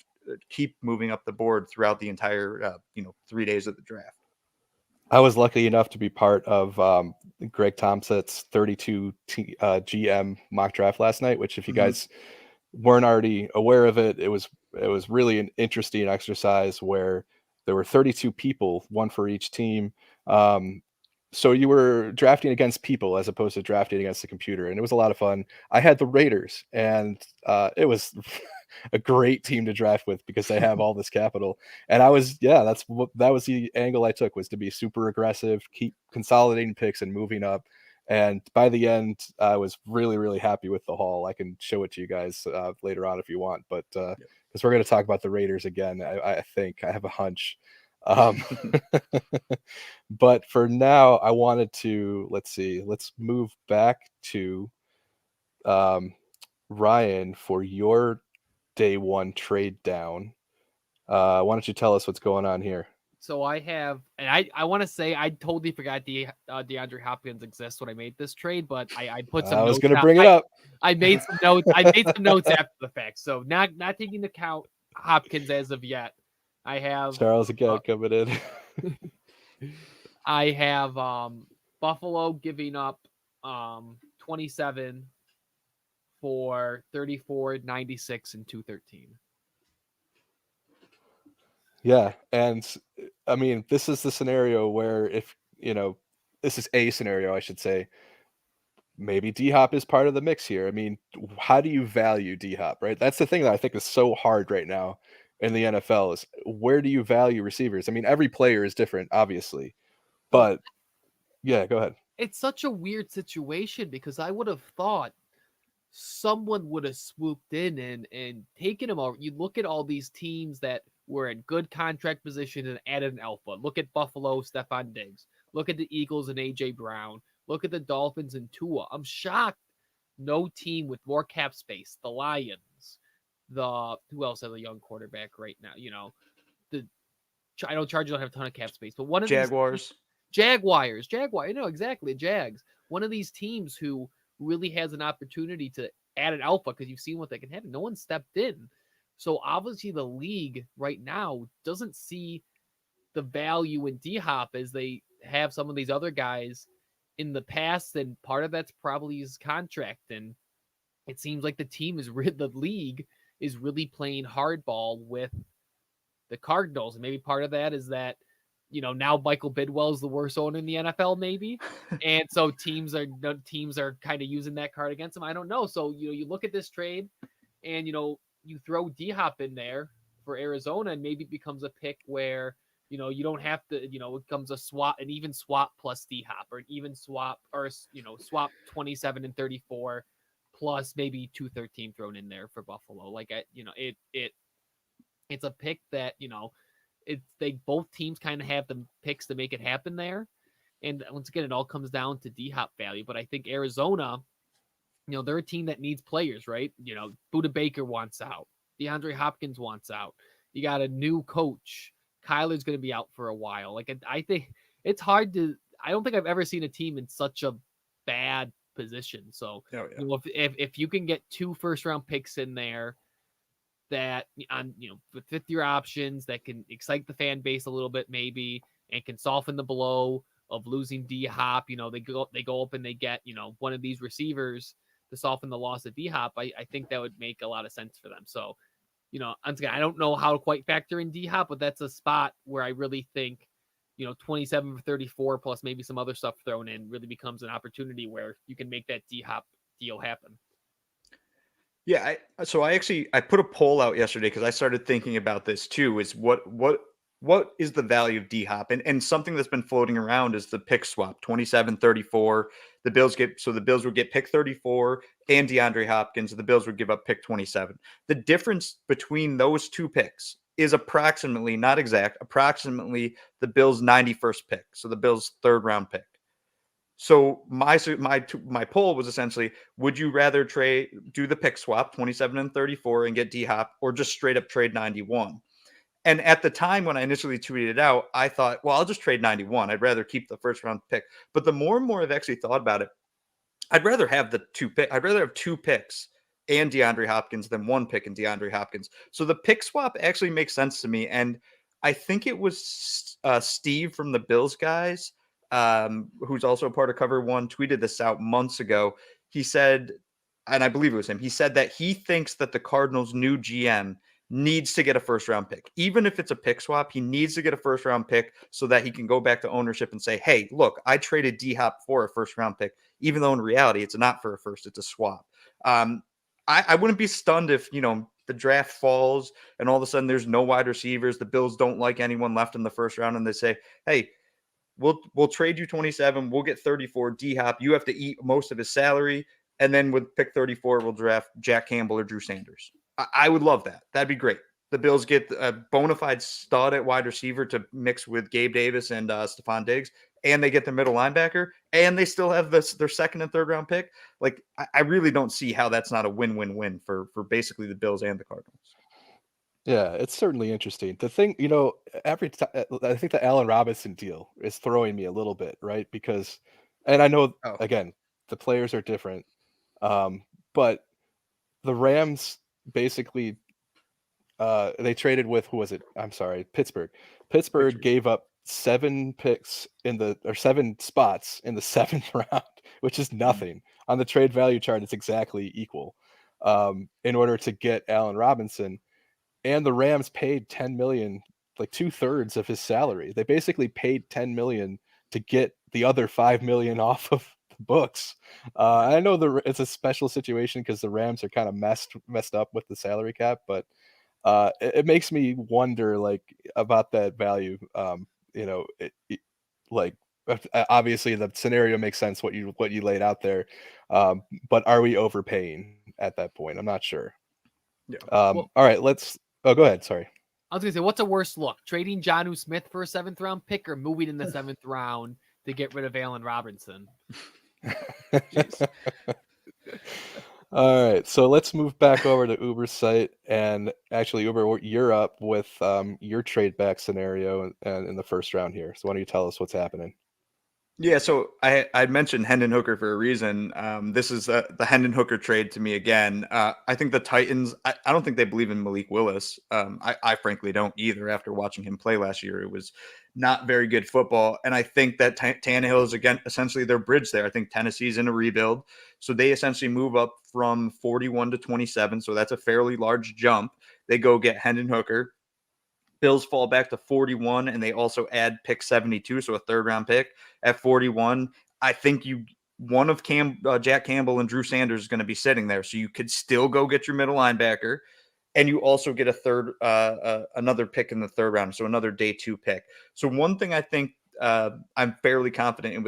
keep moving up the board throughout the entire 3 days of the draft. I was lucky enough to be part of Greg Thompson's 32 GM mock draft last night, which if you guys weren't already aware of it, it was really an interesting exercise where there were 32 people, one for each team. So you were drafting against people as opposed to drafting against the computer, and it was a lot of fun. I had the Raiders, and it was a great team to draft with because they have all this capital. And that was the angle I took, was to be super aggressive, keep consolidating picks and moving up. And by the end, I was really, really happy with the haul. I can show it to you guys later on if you want, but because we're going to talk about the Raiders again, I think I have a hunch. But for now, I wanted to let's move back to Ryan for your day one trade down. Why don't you tell us what's going on here? So I have, and I want to say I totally forgot DeAndre Hopkins exists when I made this trade, but I put some. I was notes going to bring it up. I made some notes. I made some notes after the fact, so not taking into account Hopkins as of yet. I have Charles again coming in. I have Buffalo giving up 27 for 34, 96, and 213. Yeah, and I mean, this is the scenario where this is a scenario, I should say. Maybe D-Hop is part of the mix here. I mean, how do you value D-Hop, right? That's the thing that I think is so hard right now in the NFL, is where do you value receivers? I mean, every player is different, obviously. But yeah, go ahead. it's such a weird situation because I would have thought someone would have swooped in and taken him over. You look at all these teams that were in good contract position and added an alpha. Look at Buffalo, Stephon Diggs. Look at the Eagles and AJ Brown. Look at the Dolphins and Tua. I'm shocked no team with more cap space. The Lions, who else has a young quarterback right now? I know Chargers don't have a ton of cap space, but one of Jaguars. these Jaguars, exactly, Jags. One of these teams who really has an opportunity to add an alpha because you've seen what they can have. No one stepped in. So obviously the league right now doesn't see the value in D-Hop as they have some of these other guys in the past, and part of that's probably his contract. And it seems like the league is really playing hardball with the Cardinals, and maybe part of that is that now Michael Bidwell is the worst owner in the NFL, maybe, and so teams are kind of using that card against him. I don't know. So you look at this trade, and you throw D-Hop in there for Arizona, and maybe it becomes a pick where you don't have to it becomes an even swap plus D-Hop, or an even swap, or swap 27 and 34 plus maybe 213 thrown in there for Buffalo. Like it's a pick that both teams kind of have the picks to make it happen there. And once again, it all comes down to D-Hop value. But I think Arizona, they're a team that needs players, right? Buda Baker wants out. DeAndre Hopkins wants out. You got a new coach. Kyler's going to be out for a while. Like, I think it's hard to. I don't think I've ever seen a team in such a bad position. So, if you can get 2 first-round picks in there, that on with 5th-year options that can excite the fan base a little bit maybe, and can soften the blow of losing D-Hop. They go up and they get one of these receivers to soften the loss of D-Hop. I think that would make a lot of sense for them. So once again, I don't know how to quite factor in D-Hop, but that's a spot where I really think 27 for 34 plus maybe some other stuff thrown in really becomes an opportunity where you can make that D-Hop deal happen. Yeah, I put a poll out yesterday because I started thinking about this too. Is what is the value of D-Hop? And something that's been floating around is the pick swap, 27-34. The Bills would get pick 34 and DeAndre Hopkins. The Bills would give up pick 27. The difference between those two picks is approximately, not exact, approximately the Bills' 91st pick. So the Bills' 3rd round pick. So my poll was essentially, would you rather do the pick swap 27 and 34 and get D-Hop, or just straight up trade 91? And at the time when I initially tweeted it out, I thought, well, I'll just trade 91. I'd rather keep the 1st round pick. But the more and more I've actually thought about it, I'd rather have I'd rather have 2 picks and DeAndre Hopkins than 1 pick and DeAndre Hopkins. So the pick swap actually makes sense to me. And I think it was Steve from the Bills guys, who's also a part of Cover One, tweeted this out months ago. He said, and I believe it was him, he said that he thinks that the Cardinals' new GM needs to get a 1st round pick. Even if it's a pick swap, he needs to get a 1st round pick so that he can go back to ownership and say, hey, look, I traded D-Hop for a 1st round pick, even though in reality it's not for a first, it's a swap. I wouldn't be stunned if, the draft falls and all of a sudden there's no wide receivers. The Bills don't like anyone left in the 1st round, and they say, hey, we'll trade you 27. We'll get 34 D-Hop. You have to eat most of his salary. And then with pick 34, we'll draft Jack Campbell or Drew Sanders. I would love that. That'd be great. The Bills get a bona fide stud at wide receiver to mix with Gabe Davis and Stephon Diggs, and they get the middle linebacker, and they still have their 2nd and 3rd round pick. Like, I really don't see how that's not a win-win-win for basically the Bills and the Cardinals. Yeah, it's certainly interesting. The thing, every time I think the Allen Robinson deal is throwing me a little bit, right? Because, and I know again, the players are different, but the Rams basically they traded with, who was it? I'm sorry, Pittsburgh. Pittsburgh gave up 7 spots in the 7th round, which is nothing. On the trade value chart, it's exactly equal. In order to get Allen Robinson. And the Rams paid $10 million, like 2/3 of his salary. They basically paid $10 million to get the other $5 million off of the books. I know it's a special situation because the Rams are kind of messed up with the salary cap, but it makes me wonder, like, about that value. Like, obviously the scenario makes sense what you laid out there, but are we overpaying at that point? I'm not sure. Yeah. Well, All right, let's. Oh, go ahead. Sorry. I was gonna say, what's a worse look? Trading Jonnu Smith for a 7th-round pick, or moving in the 7th round to get rid of Allen Robinson? Jeez. All right, so let's move back over to Uber's site, and actually, Uber, you're up with your trade back scenario in the first round here. So why don't you tell us what's happening? Yeah, so I mentioned Hendon Hooker for a reason. This is the Hendon Hooker trade to me again. I think the Titans. I don't think they believe in Malik Willis. I frankly don't either. After watching him play last year, it was not very good football. And I think that Tannehill is again essentially their bridge there. I think Tennessee's in a rebuild, so they essentially move up from 41 to 27. So that's a fairly large jump. They go get Hendon Hooker. Bills fall back to 41, and they also add pick 72, so a 3rd-round pick at 41. I think one of Jack Campbell and Drew Sanders is going to be sitting there, so you could still go get your middle linebacker, and you also get another pick in the 3rd round, so another day 2 pick. So one thing I think I'm fairly confident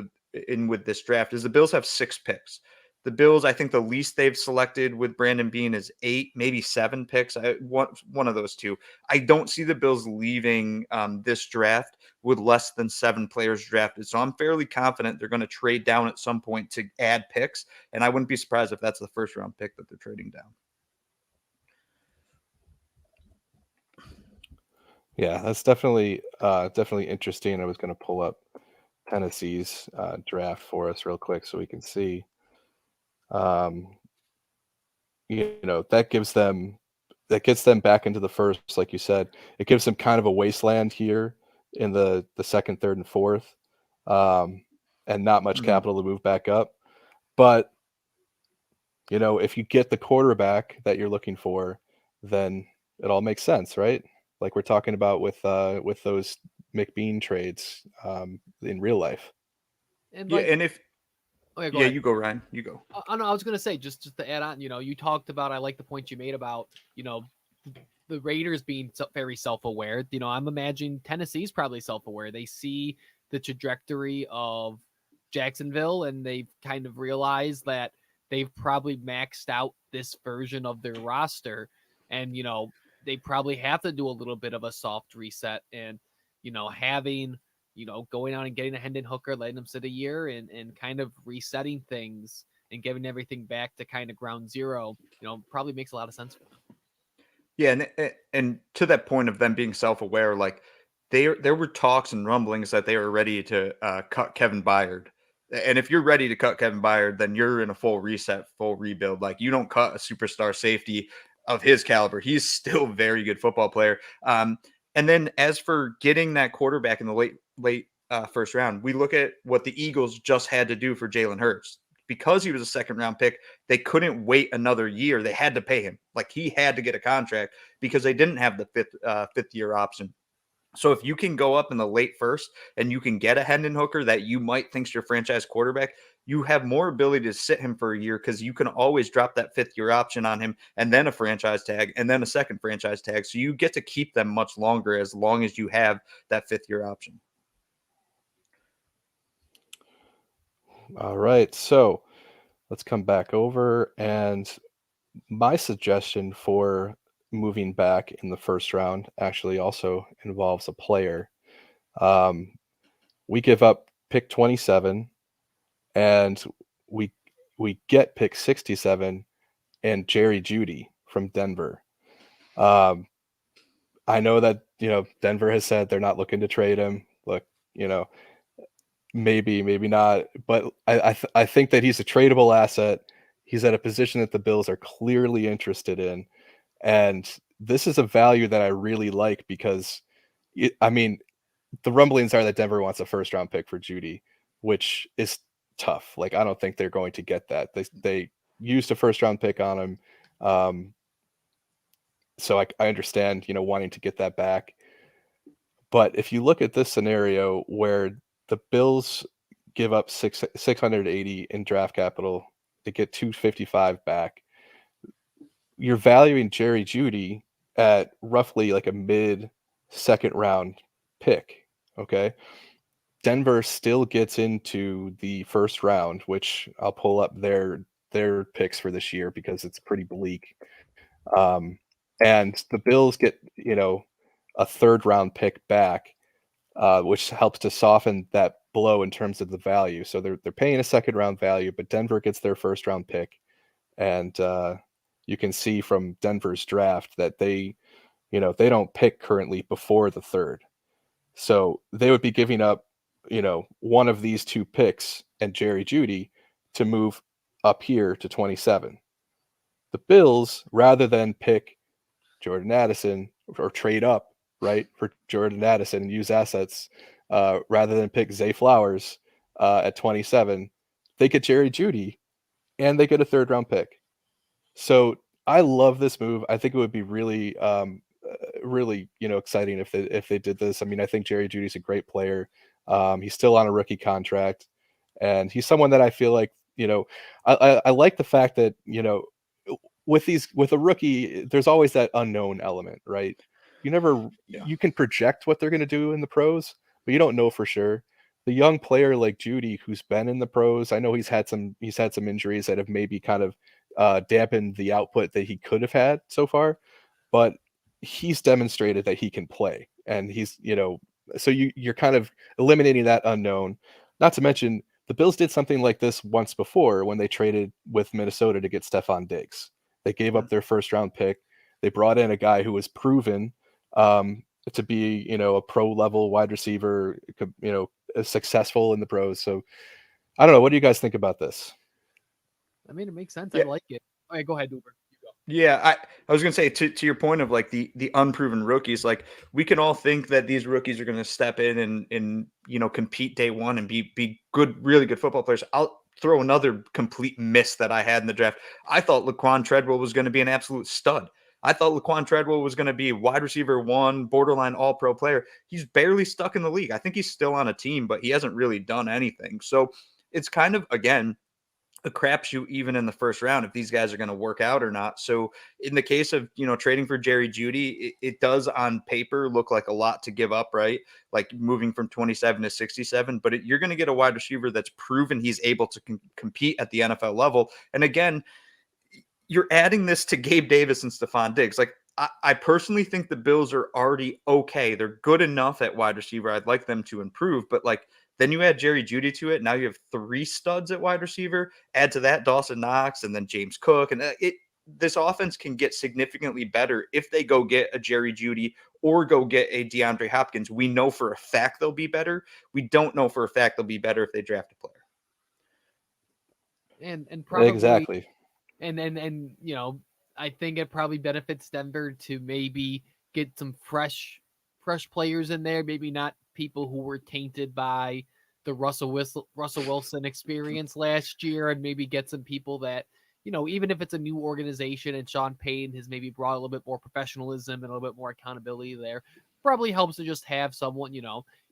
with this draft is the Bills have 6 picks. The Bills, I think the least they've selected with Brandon Beane is 8, maybe 7 picks. One of those two. I don't see the Bills leaving this draft with less than 7 players drafted. So I'm fairly confident they're going to trade down at some point to add picks. And I wouldn't be surprised if that's the 1st-round pick that they're trading down. Yeah, that's definitely interesting. I was going to pull up Tennessee's draft for us real quick so we can see. That gets them back into the first, like you said. It gives them kind of a wasteland here in the 2nd, 3rd, and 4th, and not much capital to move back up. But if you get the quarterback that you're looking for, then it all makes sense, right? Like we're talking about with those McBean trades in real life. And Yeah, and if okay, go yeah, ahead. you go, Ryan. You go. No, I was gonna say just to add on. You talked about. I like the point you made about the Raiders being very self-aware. I'm imagining Tennessee's probably self-aware. They see the trajectory of Jacksonville, and they've kind of realized that they've probably maxed out this version of their roster, and they probably have to do a little bit of a soft reset, and having going out and getting a Hendon Hooker, letting him sit a year, and kind of resetting things and giving everything back to kind of ground zero, probably makes a lot of sense for them. Yeah, and to that point of them being self-aware, like there were talks and rumblings that they were ready to cut Kevin Byard. And if you're ready to cut Kevin Byard, then you're in a full reset, full rebuild. Like you don't cut a superstar safety of his caliber. He's still a very good football player. And then as for getting that quarterback in the late 1st round, we look at what the Eagles just had to do for Jalen Hurts. Because he was a 2nd-round pick, they couldn't wait another year. They had to pay him. Like he had to get a contract because they didn't have the 5th year option. So if you can go up in the late 1st and you can get a Hendon Hooker that you might think's your franchise quarterback, you have more ability to sit him for a year because you can always drop that 5th year option on him and then a franchise tag and then a second franchise tag. So you get to keep them much longer as long as you have that 5th year option. All right, so let's come back over, and my suggestion for moving back in the 1st round actually also involves a player. We give up pick 27, and we get pick 67 and Jerry Jeudy from Denver. I know that Denver has said they're not looking to trade him. Look, maybe not, but I think that he's a tradable asset. He's at a position that the Bills are clearly interested in, and this is a value that I really like because, the rumblings are that Denver wants a 1st-round pick for Jeudy, which is tough. Like I don't think they're going to get that. They used a 1st-round pick on him, so I understand wanting to get that back. But if you look at this scenario where the Bills give up 680 in draft capital to get 255 back, you're valuing Jerry Jeudy at roughly like a mid 2nd round pick. Okay. Denver still gets into the first round, which I'll pull up their picks for this year because it's pretty bleak. Um, and the Bills get, a third round pick back, which helps to soften that blow in terms of the value. So they're paying a second round value, but Denver gets their first round pick, and you can see from Denver's draft that they don't pick currently before the third. So they would be giving up, one of these two picks and Jerry Jeudy to move up here to 27. The Bills, rather than pick Jordan Addison or trade up, right, for Jordan Addison and use assets, rather than pick Zay Flowers at 27, they get Jerry Jeudy and they get a third round pick. So I love this move. I think it would be really, really, exciting if they did this. I mean, I think Jerry Judy's a great player. He's still on a rookie contract, and he's someone that I feel like, I like the fact that, with a rookie, there's always that unknown element, right? Yeah. You can project what they're going to do in the pros, but you don't know for sure. The young player like Jeudy, who's been in the pros, I know he's had some injuries that have maybe kind of dampened the output that he could have had so far, but he's demonstrated that he can play, and so you're kind of eliminating that unknown. Not to mention, the Bills did something like this once before when they traded with Minnesota to get Stephon Diggs. They gave up their first round pick. They brought in a guy who was proven to be, a pro level wide receiver, successful in the pros. So I don't know. What do you guys think about this? I mean, it makes sense. I Yeah. like it. All right, go ahead, Uber. You go. Yeah, I was gonna say to your point of like the unproven rookies, like we can all think that these rookies are gonna step in and compete day one and be good, really good football players. I'll throw another complete miss that I had in the draft. I thought Laquan Treadwell was going to be an absolute stud. I thought Laquan Treadwell was going to be wide receiver one, borderline all pro player. He's barely stuck in the league. I think he's still on a team, but he hasn't really done anything. So it's kind of, again, a crapshoot even in the first round if these guys are going to work out or not. So in the case of, trading for Jerry Jeudy, it does on paper look like a lot to give up, right? Like moving from 27 to 67, but you're going to get a wide receiver that's proven he's able to compete at the NFL level. And again, you're adding this to Gabe Davis and Stephon Diggs. Like I personally think the Bills are already okay. They're good enough at wide receiver. I'd like them to improve, but like then you add Jerry Jeudy to it. Now you have three studs at wide receiver. Add to that Dawson Knox and then James Cook, and this offense can get significantly better if they go get a Jerry Jeudy or go get a DeAndre Hopkins. We know for a fact they'll be better. We don't know for a fact they'll be better if they draft a player. And probably Exactly. and I think it probably benefits Denver to maybe get some fresh players in there, maybe not people who were tainted by the Russell Wilson experience last year, and maybe get some people that, even if it's a new organization and Sean Payton has maybe brought a little bit more professionalism and a little bit more accountability there, probably helps to just have someone,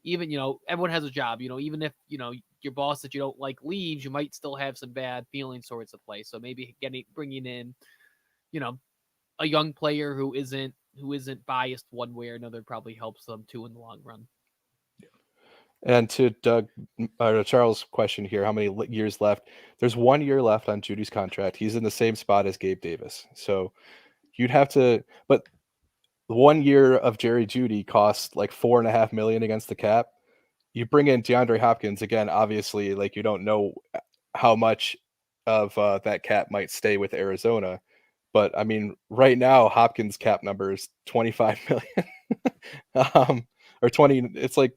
even, everyone has a job, even if, your boss that you don't like leaves, you might still have some bad feelings towards the place. So maybe bringing in, a young player who isn't biased one way or another probably helps them too in the long run. And to Doug or Charles' question here, how many years left? There's 1 year left on Judy's contract. He's in the same spot as Gabe Davis. So you'd have to, but 1 year of Jerry Jeudy costs like $4.5 million against the cap. You bring in DeAndre Hopkins again. Obviously, like you don't know how much of that cap might stay with Arizona, but I mean, right now Hopkins' cap number is 25 million, or 20. It's like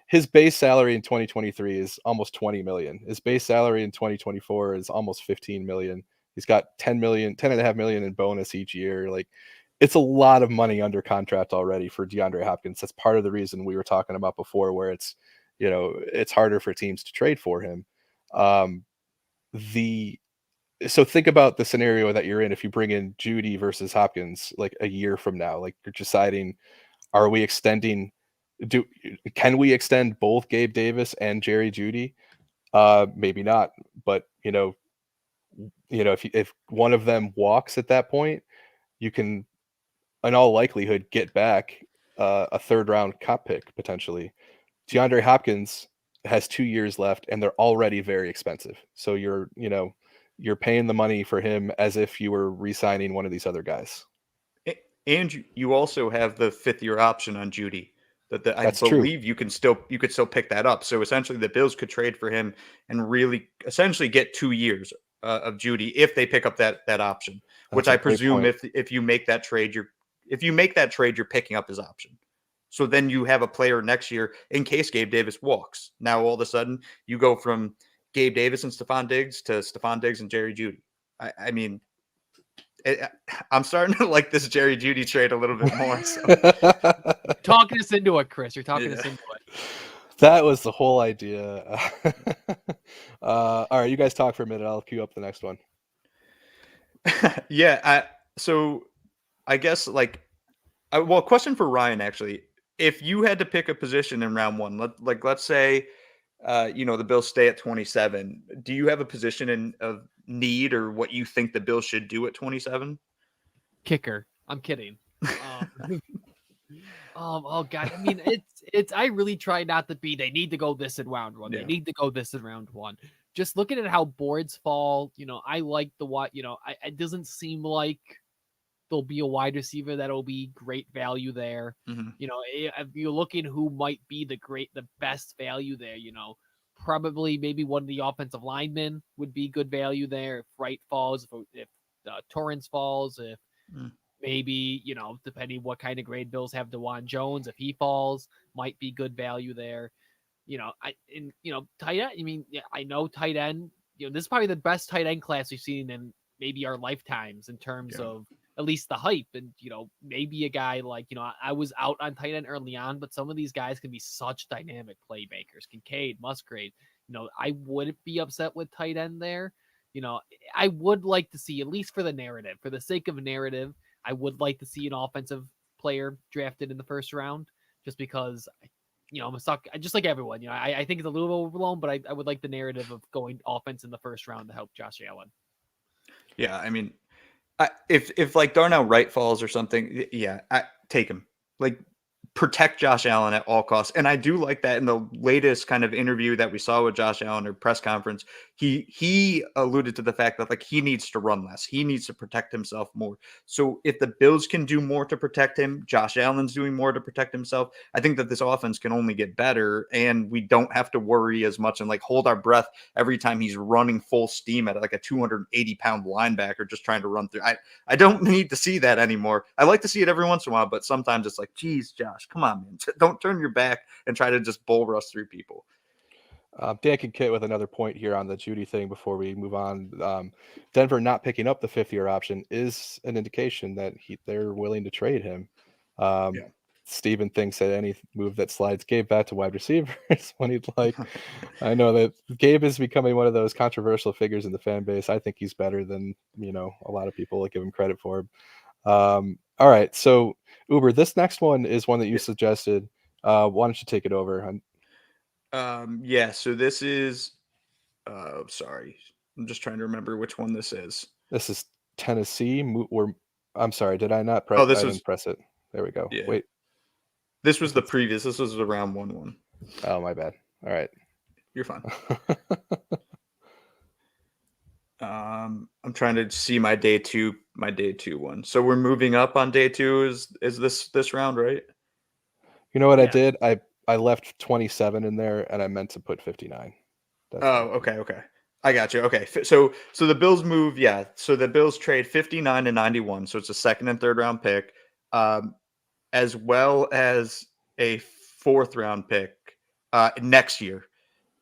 his base salary in 2023 is almost 20 million. His base salary in 2024 is almost 15 million. He's got 10.5 million in bonus each year. Like it's a lot of money under contract already for DeAndre Hopkins. That's part of the reason we were talking about before, where it's harder for teams to trade for him. So think about the scenario that you're in if you bring in Jeudy versus Hopkins like a year from now. Like you're deciding, are we extending? Can we extend both Gabe Davis and Jerry Jeudy? Maybe not, but if one of them walks at that point, you can, in all likelihood, get back a third round cop pick potentially. DeAndre Hopkins has 2 years left, and they're already very expensive. So you're paying the money for him as if you were re-signing one of these other guys. And you also have the 5th-year option on Jeudy. I That's true. believe you could still pick that up. So essentially, the Bills could trade for him and really essentially get 2 years of Jeudy if they pick up that option. Which I presume if you make that trade, you're picking up his option. So then you have a player next year in case Gabe Davis walks. Now all of a sudden you go from Gabe Davis and Stephon Diggs to Stephon Diggs and Jerry Jeudy. I mean, I'm starting to like this Jerry Jeudy trade a little bit more. So. Talking us into it, Chris. You're talking us into it. That was the whole idea. All right, you guys talk for a minute. I'll queue up the next one. Yeah. So I guess question for Ryan, actually. If you had to pick a position in round one, let's say, the Bills stay at 27. Do you have a position of need or what you think the Bills should do at 27? Kicker. I'm kidding. Oh God. I mean, it's. I really try not to be. They need to go this in round one. They need to go this in round one. Just looking at how boards fall, I like the what. It doesn't seem like there'll be a wide receiver that'll be great value there. Mm-hmm. If you're looking who might be the best value there, probably maybe one of the offensive linemen would be good value there. If Wright falls, if Torrence falls, if maybe, depending what kind of grade Bills have, DeJuan Jones, if he falls, might be good value there. Tight end, I know tight end, this is probably the best tight end class we've seen in maybe our lifetimes in terms of at least the hype. And, maybe a guy like, I was out on tight end early on, but some of these guys can be such dynamic playmakers. Kincaid, Musgrave, I wouldn't be upset with tight end there. I would like to see, at least for the narrative, for the sake of narrative, I would like to see an offensive player drafted in the first round, just because, I'm a suck, just like everyone. I think it's a little overblown, but I would like the narrative of going offense in the first round to help Josh Allen. Yeah, I mean, if like Darnell Wright falls or something, I take him. Like, protect Josh Allen at all costs. And I do like that in the latest kind of interview that we saw with Josh Allen or press conference, he alluded to the fact that he needs to run less. He needs to protect himself more. So if the Bills can do more to protect him, Josh Allen's doing more to protect himself, I think that this offense can only get better, and we don't have to worry as much and hold our breath every time he's running full steam at a 280-pound linebacker just trying to run through. I don't need to see that anymore. I like to see it every once in a while, but sometimes it's geez, Josh, come on, man. Don't turn your back and try to just bull rush through people. Dan Kincaid with another point here on the Jeudy thing before we move on. Denver not picking up the 5th-year option is an indication that they're willing to trade him. Steven thinks that any move that slides Gabe back to wide receivers when he'd like. I know that Gabe is becoming one of those controversial figures in the fan base. I think he's better than a lot of people give him credit for. All right, so Uber, this next one is one that you suggested. Why don't you take it over? So this is sorry, I'm just trying to remember which one this is. This is Tennessee. I'm sorry, did I not press? I didn't press it. There we go. Yeah. Wait, this was the previous. This was the round one. Oh, my bad. All right, you're fine. I'm trying to see my day two one. So we're moving up on day 2. Is this round, right? You know what I did? I left 27 in there, and I meant to put 59. Okay. I got you. Okay, so the Bills move, so the Bills trade 59 and 91, so it's a 2nd and 3rd round pick, as well as a 4th round pick next year,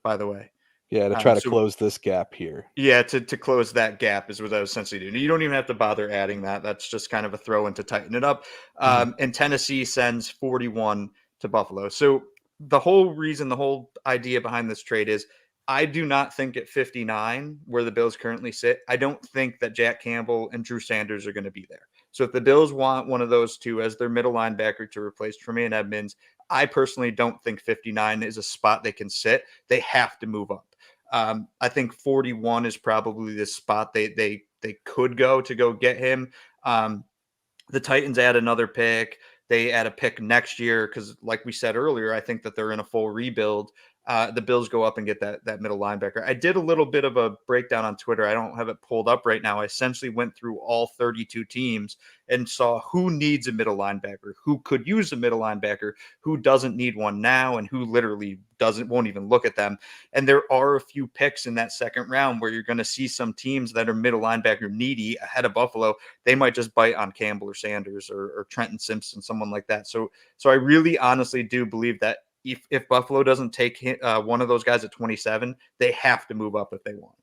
by the way. Yeah, to try to close this gap here. Yeah, to close that gap is what I was essentially doing. You don't even have to bother adding that. That's just kind of a throw in to tighten it up. And Tennessee sends 41 to Buffalo. So the whole idea behind this trade is I do not think at 59, where the Bills currently sit, I don't think that Jack Campbell and Drew Sanders are going to be there. So if the Bills want one of those two as their middle linebacker to replace Tremaine Edmonds, I personally don't think 59 is a spot they can sit. They have to move up. I think 41 is probably the spot they could go get him. The Titans add another pick. They add a pick next year because, like we said earlier, I think that they're in a full rebuild. the Bills go up and get that middle linebacker. I did a little bit of a breakdown on Twitter. I don't have it pulled up right now. I essentially went through all 32 teams and saw who needs a middle linebacker, who could use a middle linebacker, who doesn't need one now, and who literally won't even look at them. And there are a few picks in that second round where you're going to see some teams that are middle linebacker needy ahead of Buffalo. They might just bite on Campbell or Sanders or Trenton Simpson, someone like that. So I really honestly do believe that if Buffalo doesn't take one of those guys at 27, they have to move up if they want.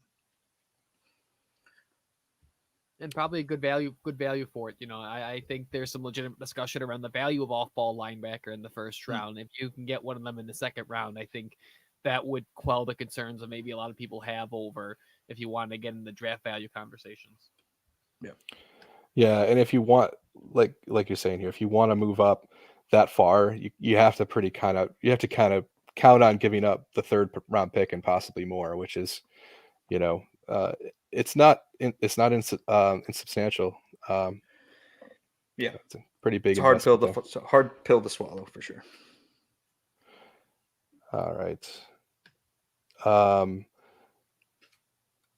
And probably a good value for it. I think there's some legitimate discussion around the value of off-ball linebacker in the first round. If you can get one of them in the second round, I think that would quell the concerns that maybe a lot of people have over if you want to get in the draft value conversations. Yeah, and if you want, like you're saying here, if you want to move up that far, you have to kind of count on giving up the third round pick and possibly more, which is, it's not insubstantial. It's a pretty big. It's a hard pill to swallow for sure. All right.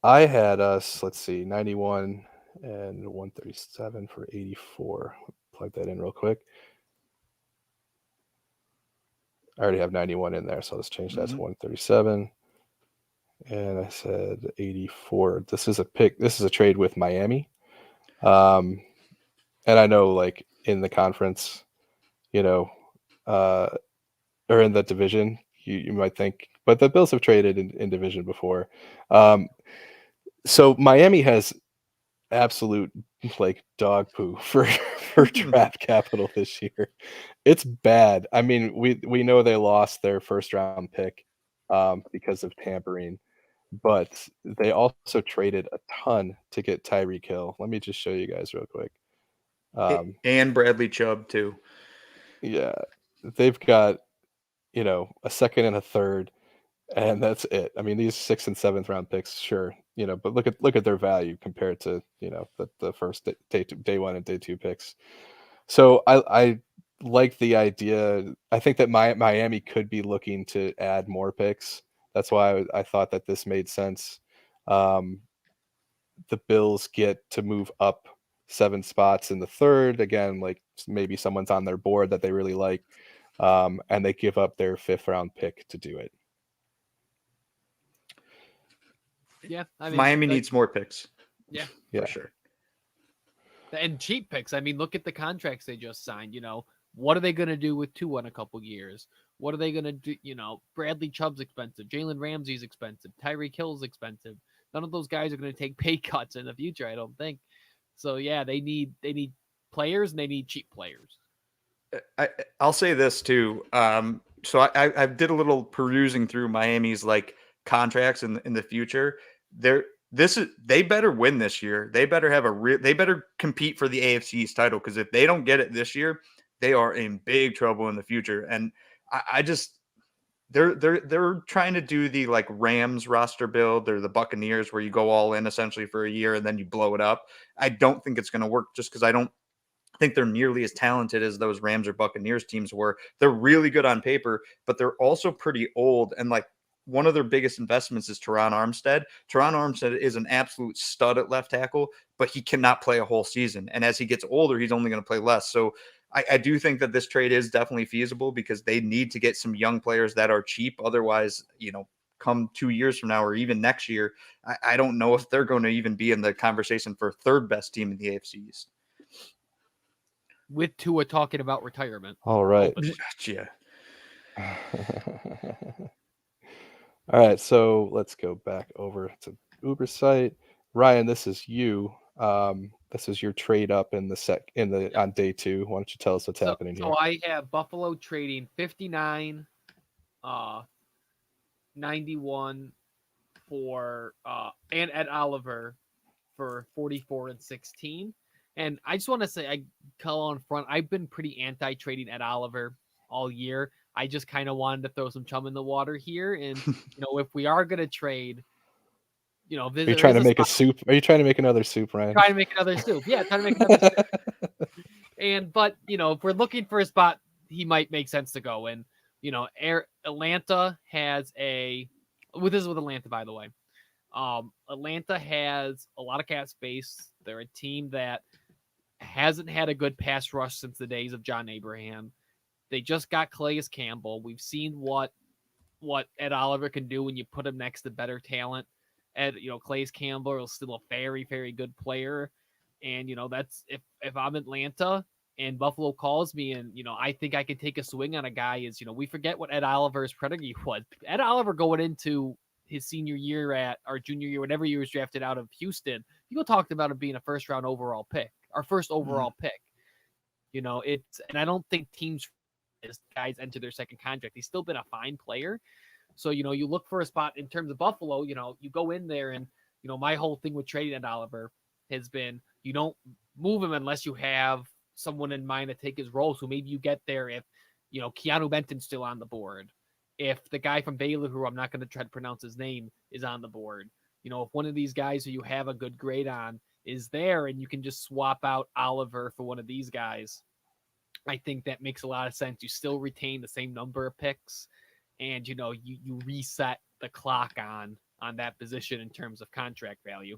I had us, let's see, 91 and 137 for 84. Plug that in real quick. I already have 91 in there, so let's change that to 137. And I said 84. This is a trade with Miami. And I know, like, in the conference, or in the division, you might think, but the Bills have traded in division before. So Miami has absolute, like, dog poo for draft capital this year. It's bad. I mean, we know they lost their first round pick because of tampering, but they also traded a ton to get Tyreek Hill. Let me just show you guys real quick. And Bradley Chubb too. Yeah, they've got, a second and a third, and that's it. I mean, these 6th and 7th round picks, sure, but look at their value compared to, the first day 1 and day 2 picks. So I like the idea. I think that Miami could be looking to add more picks. That's why I thought that this made sense. The Bills get to move up 7 spots in the third. Again, like, maybe someone's on their board that they really like, and they give up their 5th round pick to do it. Yeah, I mean, Miami needs more picks. Yeah, for sure. And cheap picks. I mean, look at the contracts they just signed. What are they going to do with Tua in a couple years? What are they going to do? Bradley Chubb's expensive. Jalen Ramsey's expensive. Tyreek Hill's expensive. None of those guys are going to take pay cuts in the future, I don't think. So yeah, they need players, and they need cheap players. I'll say this too. So I did a little perusing through Miami's, like, contracts in the future. They better win this year. They better have they better compete for the AFC East title, because if they don't get it this year, they are in big trouble in the future. And I just they're trying to do the, like, Rams roster build or the Buccaneers, where you go all in essentially for a year and then you blow it up. I don't think it's going to work, just because I don't think they're nearly as talented as those Rams or Buccaneers teams were. They're really good on paper, but they're also pretty old. And, like, one of their biggest investments is Teron Armstead. Teron Armstead is an absolute stud at left tackle, but he cannot play a whole season. And as he gets older, he's only going to play less. So I do think that this trade is definitely feasible, because they need to get some young players that are cheap. Otherwise, come 2 years from now or even next year, I don't know if they're going to even be in the conversation for third best team in the AFC East. With Tua talking about retirement. All right. Yeah. All right, so let's go back over to Uber site. Ryan, this is you. This is your trade up on day 2. Why don't you tell us what's happening here? So I have Buffalo trading 59, 91 for and Ed Oliver for 44 and 16. And I just want to say, I call on front, I've been pretty anti-trading Ed Oliver all year. I just kind of wanted to throw some chum in the water here. And, if we are going to trade, are you trying to make a soup? Are you trying to make another soup, Ryan? Trying to make another soup. Yeah, trying to make another soup. But, if we're looking for a spot, he might make sense to go. And Atlanta has this is with Atlanta, by the way. Atlanta has a lot of cap space. They're a team that hasn't had a good pass rush since the days of John Abraham. They just got Calais Campbell. We've seen what Ed Oliver can do when you put him next to better talent. Calais Campbell is still a very, very good player. And, that's if I'm Atlanta and Buffalo calls me and, I think I could take a swing on a guy is, we forget what Ed Oliver's pedigree was. Ed Oliver going into his senior year or junior year, whenever he was drafted out of Houston, people talked about him being a first overall pick. And I don't think teams as guys enter their second contract. He's still been a fine player. So, you look for a spot in terms of Buffalo, you go in there and, my whole thing with trading Ed Oliver has been you don't move him unless you have someone in mind to take his role. So maybe you get there if, Keanu Benton's still on the board. If the guy from Baylor, who I'm not going to try to pronounce his name, is on the board. If one of these guys who you have a good grade on is there and you can just swap out Oliver for one of these guys, I think that makes a lot of sense. You still retain the same number of picks and, you reset the clock on that position in terms of contract value.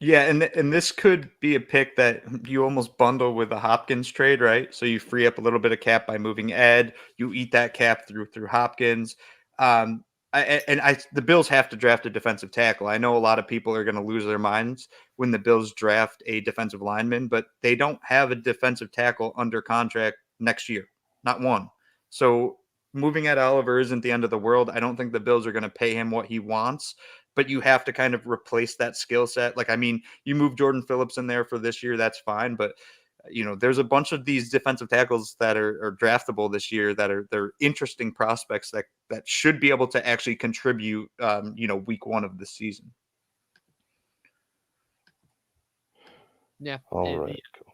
Yeah, and this could be a pick that you almost bundle with a Hopkins trade, right? So you free up a little bit of cap by moving Ed. You eat that cap through Hopkins. The Bills have to draft a defensive tackle. I know a lot of people are going to lose their minds when the Bills draft a defensive lineman, but they don't have a defensive tackle under contract next year, not one. So moving Ed Oliver isn't the end of the world. I don't think the Bills are going to pay him what he wants, but you have to kind of replace that skill set. You move Jordan Phillips in there for this year, that's fine. But, there's a bunch of these defensive tackles that are draftable this year they're interesting prospects that should be able to actually contribute, week one of the season. Yeah. All right. Cool.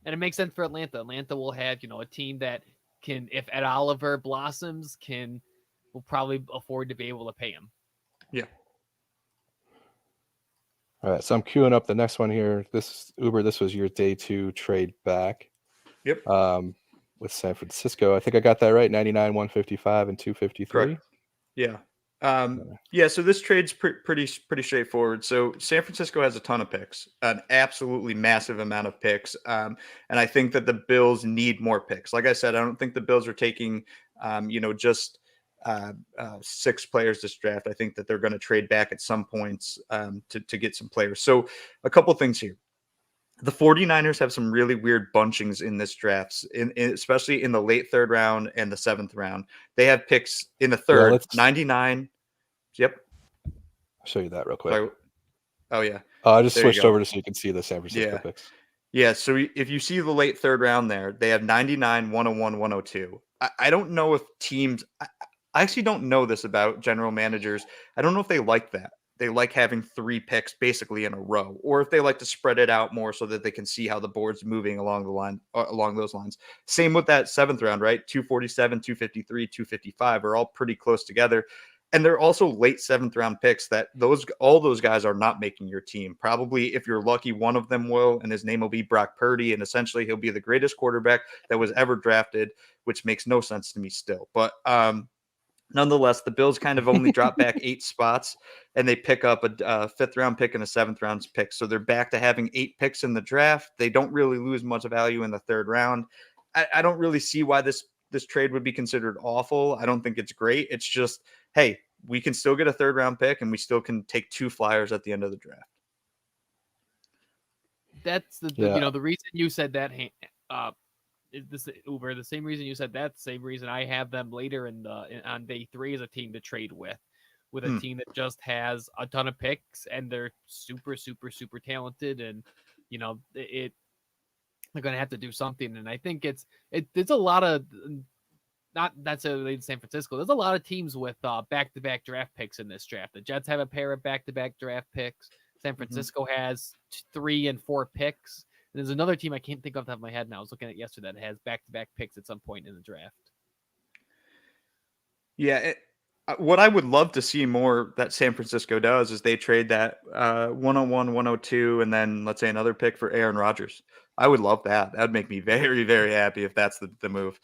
And it makes sense for Atlanta. Atlanta will have, a team that can, if Ed Oliver blossoms, will probably afford to be able to pay him. Yeah. All right, so I'm queuing up the next one here. This was your day 2 trade back. Yep. With San Francisco. I think I got that right. 99, 155, and 253. Correct. Yeah. So this trade's pretty straightforward. So San Francisco has a ton of picks, an absolutely massive amount of picks. And I think that the Bills need more picks. Like I said, I don't think the Bills are taking, just 6 players this draft. I think that they're going to trade back at some points to get some players. So a couple things here. The 49ers have some really weird bunchings in this draft, especially in the late 3rd round and the 7th round. They have picks in the 3rd, 99. Yep. I'll show you that real quick. Sorry. Oh, yeah. I just switched over so you can see the San Francisco picks. Yeah, so if you see the late 3rd round there, they have 99, 101, 102. I don't know if teams – I actually don't know this about general managers. I don't know if they like that. They like having 3 picks basically in a row, or if they like to spread it out more so that they can see how the board's moving along those lines. Same with that 7th round, right? 247, 253, 255 are all pretty close together. And they're also late 7th round picks that all those guys are not making your team. Probably, if you're lucky, one of them will, and his name will be Brock Purdy. And essentially he'll be the greatest quarterback that was ever drafted, which makes no sense to me still. But, nonetheless, the Bills kind of only drop back 8 spots, and they pick up a 5th round pick and a 7th round pick. So they're back to having 8 picks in the draft. They don't really lose much value in the 3rd round. I don't really see why this trade would be considered awful. I don't think it's great. It's just, hey, we can still get a 3rd round pick, and we still can take 2 flyers at the end of the draft. That's the reason you said that. Is this Uber the same reason you said that? Same reason I have them later on day 3 as a team to trade with a team that just has a ton of picks and they're super, super, super talented, and they're going to have to do something. And I think it's a lot of, not necessarily San Francisco. There's a lot of teams with back-to-back draft picks in this draft. The Jets have a pair of back-to-back draft picks. San Francisco has 3 and 4 picks. There's another team I can't think of off the top of my head now. I was looking at yesterday that has back-to-back picks at some point in the draft. Yeah, what I would love to see more that San Francisco does is they trade that 101, 102, and then let's say another pick for Aaron Rodgers. I would love that. That would make me very, very happy if that's the move.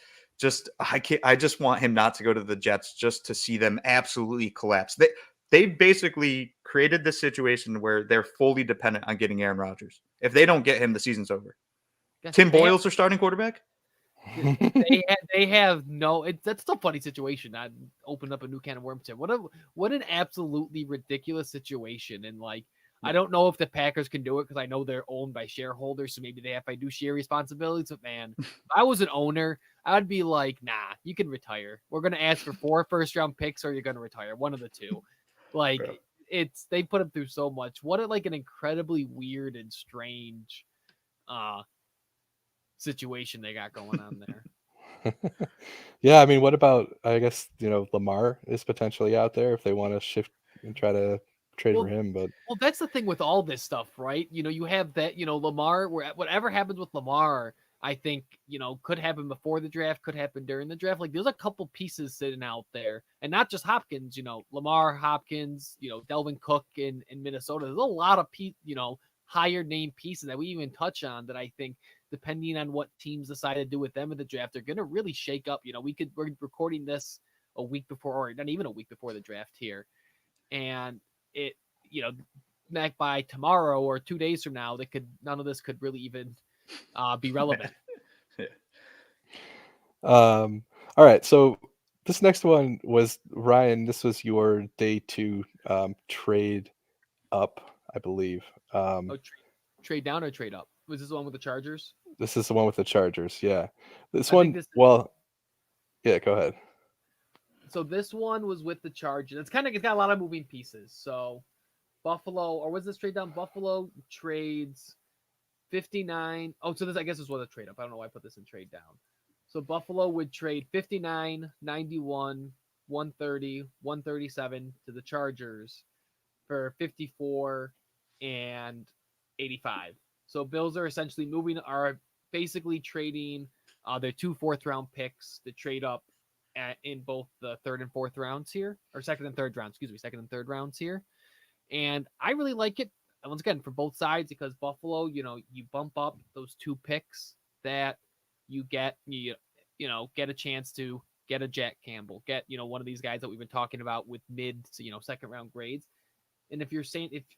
I just want him not to go to the Jets just to see them absolutely collapse. They basically created this situation where they're fully dependent on getting Aaron Rodgers. If they don't get him, the season's over. Yeah, Tim they have, Boyle's their starting quarterback? they have no. That's a funny situation. I opened up a new can of worms here. What an absolutely ridiculous situation. And like, I don't know if the Packers can do it because I know they're owned by shareholders, so maybe they have fiduciary responsibilities. But man, if I was an owner, I'd be like, nah, you can retire. We're gonna ask for 4 first-round picks, or you're gonna retire. One of the two. Like, they put him through so much. What an incredibly weird and strange situation they got going on there. Yeah, I mean, what about, I guess, Lamar is potentially out there if they want to shift and try to trade for him, but Well, that's the thing with all this stuff, right? You have that, Lamar, where whatever happens with Lamar, I think, could happen before the draft, could happen during the draft. Like, there's a couple pieces sitting out there, and not just Hopkins, Lamar, Hopkins, Delvin Cook in Minnesota. There's a lot of higher name pieces that we even touch on that I think, depending on what teams decide to do with them in the draft, they're going to really shake up. We're recording this a week before, or not even a week before the draft here. And it, back by tomorrow or 2 days from now, none of this could really even be relevant. all right. So this next one was, Ryan, this was your day 2 trade up, I believe. Trade down or trade up? Was this the one with the Chargers? This is the one with the Chargers. Yeah. This I one, think this is- well, yeah, go ahead. So this one was with the Chargers. It's got a lot of moving pieces. So Buffalo, or was this trade down? Buffalo trades 59. Oh, so this, I guess, this was a trade up. I don't know why I put this in trade down. So Buffalo would trade 59, 91, 130, 137 to the Chargers for 54 and 85. So Bills are basically trading their 2 4th-round picks to trade up in both the 3rd and 4th rounds here, or 2nd and 3rd rounds, 2nd and 3rd rounds here. And I really like it, once again, for both sides, because Buffalo, you bump up those 2 picks that you get, get a chance to get a Jack Campbell, get, one of these guys that we've been talking about with mid to, 2nd round grades. And if you're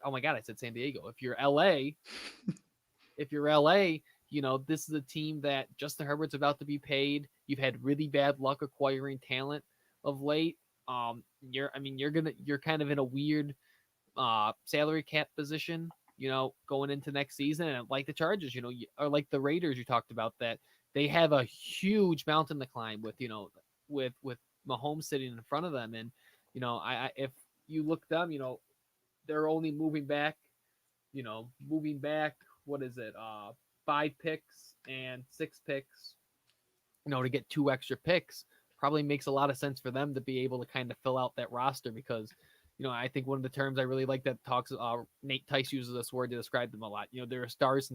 oh my God, I said San Diego. If you're LA, this is a team that Justin Herbert's about to be paid. You've had really bad luck acquiring talent of late. You're kind of in a weird salary cap position, going into next season. And like the Chargers, or like the Raiders you talked about, that they have a huge mountain to climb with, with Mahomes sitting in front of them. And, if you look them, they're only moving back, what is it? 5 picks and 6 picks, to get 2 extra picks probably makes a lot of sense for them to be able to kind of fill out that roster, because, I think one of the terms I really like that talks, Nate Tice uses this word to describe them a lot. They're a stars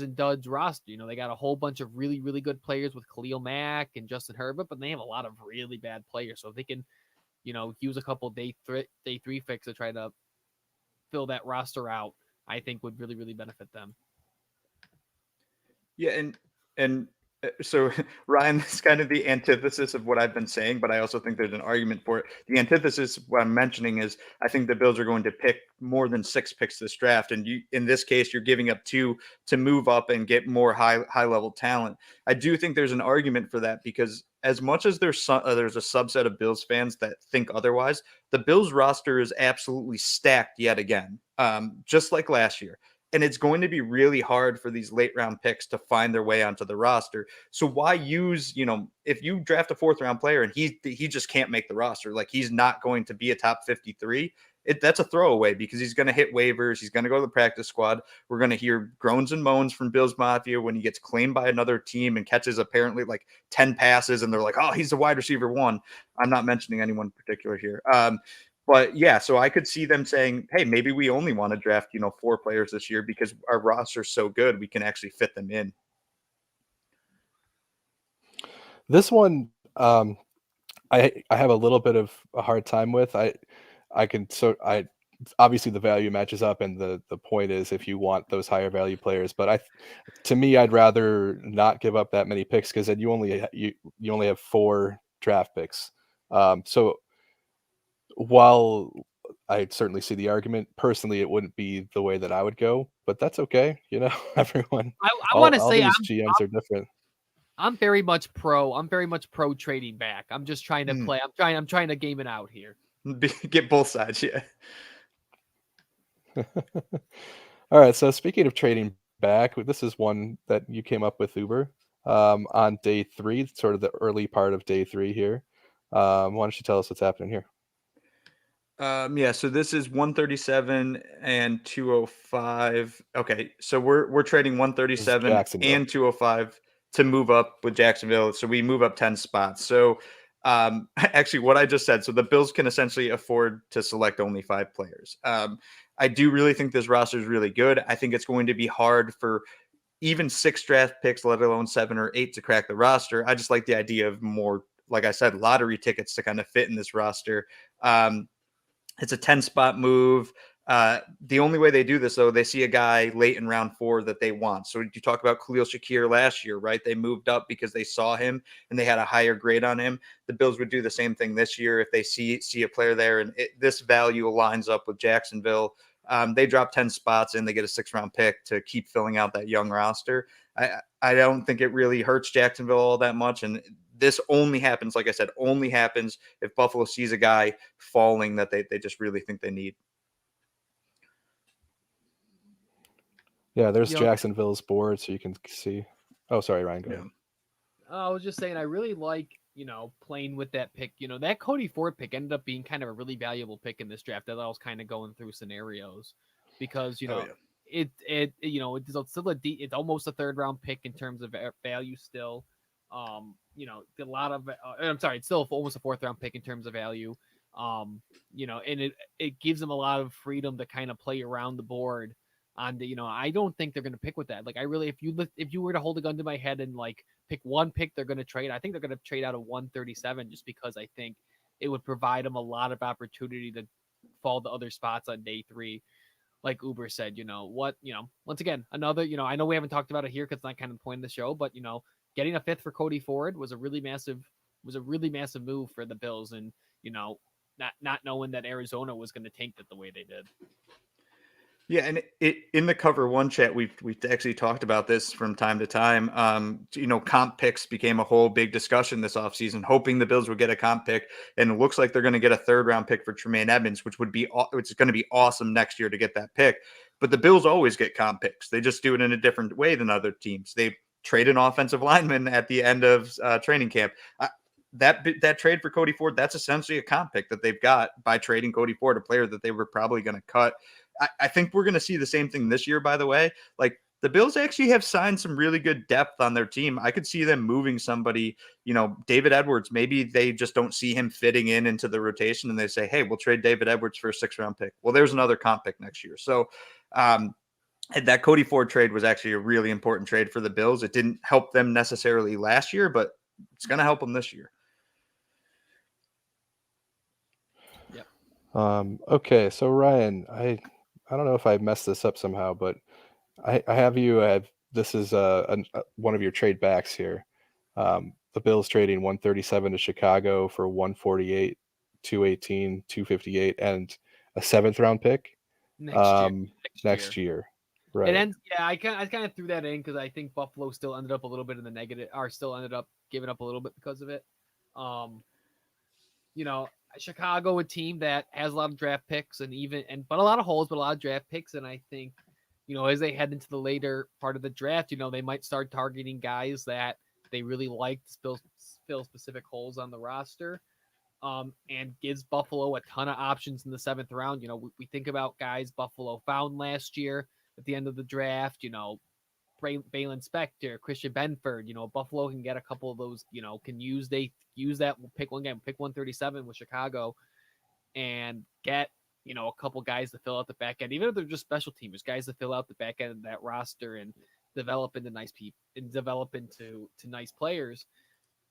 and duds roster. They got a whole bunch of really, really good players with Khalil Mack and Justin Herbert, but they have a lot of really bad players. So if they can, use a couple day 3 picks to try to fill that roster out, I think would really, really benefit them. Yeah, and so Ryan, this is kind of the antithesis of what I've been saying, but I also think there's an argument for it. The antithesis, what I'm mentioning, is I think the Bills are going to pick more than 6 picks this draft, and in this case, you're giving up 2 to move up and get more high level talent. I do think there's an argument for that, because as much as there's a subset of Bills fans that think otherwise, the Bills roster is absolutely stacked yet again, just like last year. And it's going to be really hard for these late round picks to find their way onto the roster. So why use, if you draft a 4th round player and he just can't make the roster, like he's not going to be a top 53, that's a throwaway, because he's going to hit waivers. He's going to go to the practice squad. We're going to hear groans and moans from Bills Mafia when he gets claimed by another team and catches apparently like 10 passes. And they're like, oh, he's the wide receiver 1. I'm not mentioning anyone in particular here. But yeah, so I could see them saying, hey, maybe we only want to draft, 4 players this year because our roster's so good, we can actually fit them in. This one, I have a little bit of a hard time with. I obviously the value matches up, and the point is if you want those higher value players. But to me, I'd rather not give up that many picks, because then you only have 4 draft picks. So while I certainly see the argument, personally, it wouldn't be the way that I would go, but that's okay. Everyone, I want to all say these GMs are different. I'm very much pro. I'm very much pro trading back. I'm just trying to Mm. play. I'm trying to game it out here. Get both sides, yeah. All right. So speaking of trading back, this is one that you came up with, Uber, on day 3, sort of the early part of day 3 here. Why don't you tell us what's happening here? Yeah, so this is 137 and 205. Okay, so we're trading This is 137 Jacksonville. and 205 to move up with Jacksonville. So we move up 10 spots. So actually what I just said, so the Bills can essentially afford to select only 5 players. I do really think this roster is really good. I think it's going to be hard for even 6 draft picks, let alone 7 or 8, to crack the roster. I just like the idea of more, like I said, lottery tickets to kind of fit in this roster. It's a 10-spot move. The only way they do this, though, they see a guy late in round 4 that they want. So you talk about Khalil Shakir last year, right? They moved up because they saw him and they had a higher grade on him. The Bills would do the same thing this year if they see a player there and this value aligns up with Jacksonville. They drop 10 spots and they get a 6th-round pick to keep filling out that young roster. I don't think it really hurts Jacksonville all that much. And this only happens, like I said, only happens if Buffalo sees a guy falling that they just really think they need. Yeah, there's Jacksonville's board, so you can see. Oh, sorry, Ryan, go ahead. I was just saying, I really like, playing with that pick. That Cody Ford pick ended up being kind of a really valuable pick in this draft that I was kind of going through scenarios because, it's still it's almost a 3rd-round pick in terms of value still. A lot of I'm sorry, it's still almost a 4th-round pick in terms of value. And it gives them a lot of freedom to kind of play around the board. On the, I don't think they're going to pick with that. Like, I really, if you were to hold a gun to my head and like pick one pick, they're going to trade. I think they're going to trade out of 137 just because I think it would provide them a lot of opportunity to fall to other spots on day 3. Like Uber said, once again, another, I know we haven't talked about it here because it's not kind of the point of the show, but getting a 5th for Cody Ford was a really massive move for the Bills, and not knowing that Arizona was going to tank it the way they did. Yeah, and in the Cover One chat, we've actually talked about this from time to time. Comp picks became a whole big discussion this offseason, hoping the Bills would get a comp pick, and it looks like they're going to get a 3rd-round pick for Tremaine Edmonds, which it's going to be awesome next year to get that pick. But the Bills always get comp picks; they just do it in a different way than other teams. They trade an offensive lineman at the end of training camp. That trade for Cody Ford, that's essentially a comp pick that they've got by trading Cody Ford, a player that they were probably going to cut. I think we're going to see the same thing this year, by the way. Like, the Bills actually have signed some really good depth on their team. I could see them moving somebody, David Edwards. Maybe they just don't see him fitting into the rotation and they say, hey, we'll trade David Edwards for a 6th-round pick. Well, there's another comp pick next year. So that Cody Ford trade was actually a really important trade for the Bills. It didn't help them necessarily last year, but it's going to help them this year. Okay, so Ryan, I don't know if I messed this up somehow, but I have you at, this is one of your trade backs here. The Bills trading 137 to Chicago for 148, 218, 258, and a 7th-round pick next year. Right. And then, I kind of threw that in because I think Buffalo still ended up a little bit in the negative, or still ended up giving up a little bit because of it. Chicago, a team that has a lot of draft picks but a lot of holes, but a lot of draft picks. And I think, as they head into the later part of the draft, they might start targeting guys that they really like to fill specific holes on the roster. And gives Buffalo a ton of options in the 7th round. We think about guys Buffalo found last year at the end of the draft, Balin Spector, Christian Benford, Buffalo can get a couple of those, can use that, pick 137 with Chicago and get, a couple guys to fill out the back end, even if they're just special teamers, guys to fill out the back end of that roster and develop into nice people and develop into nice players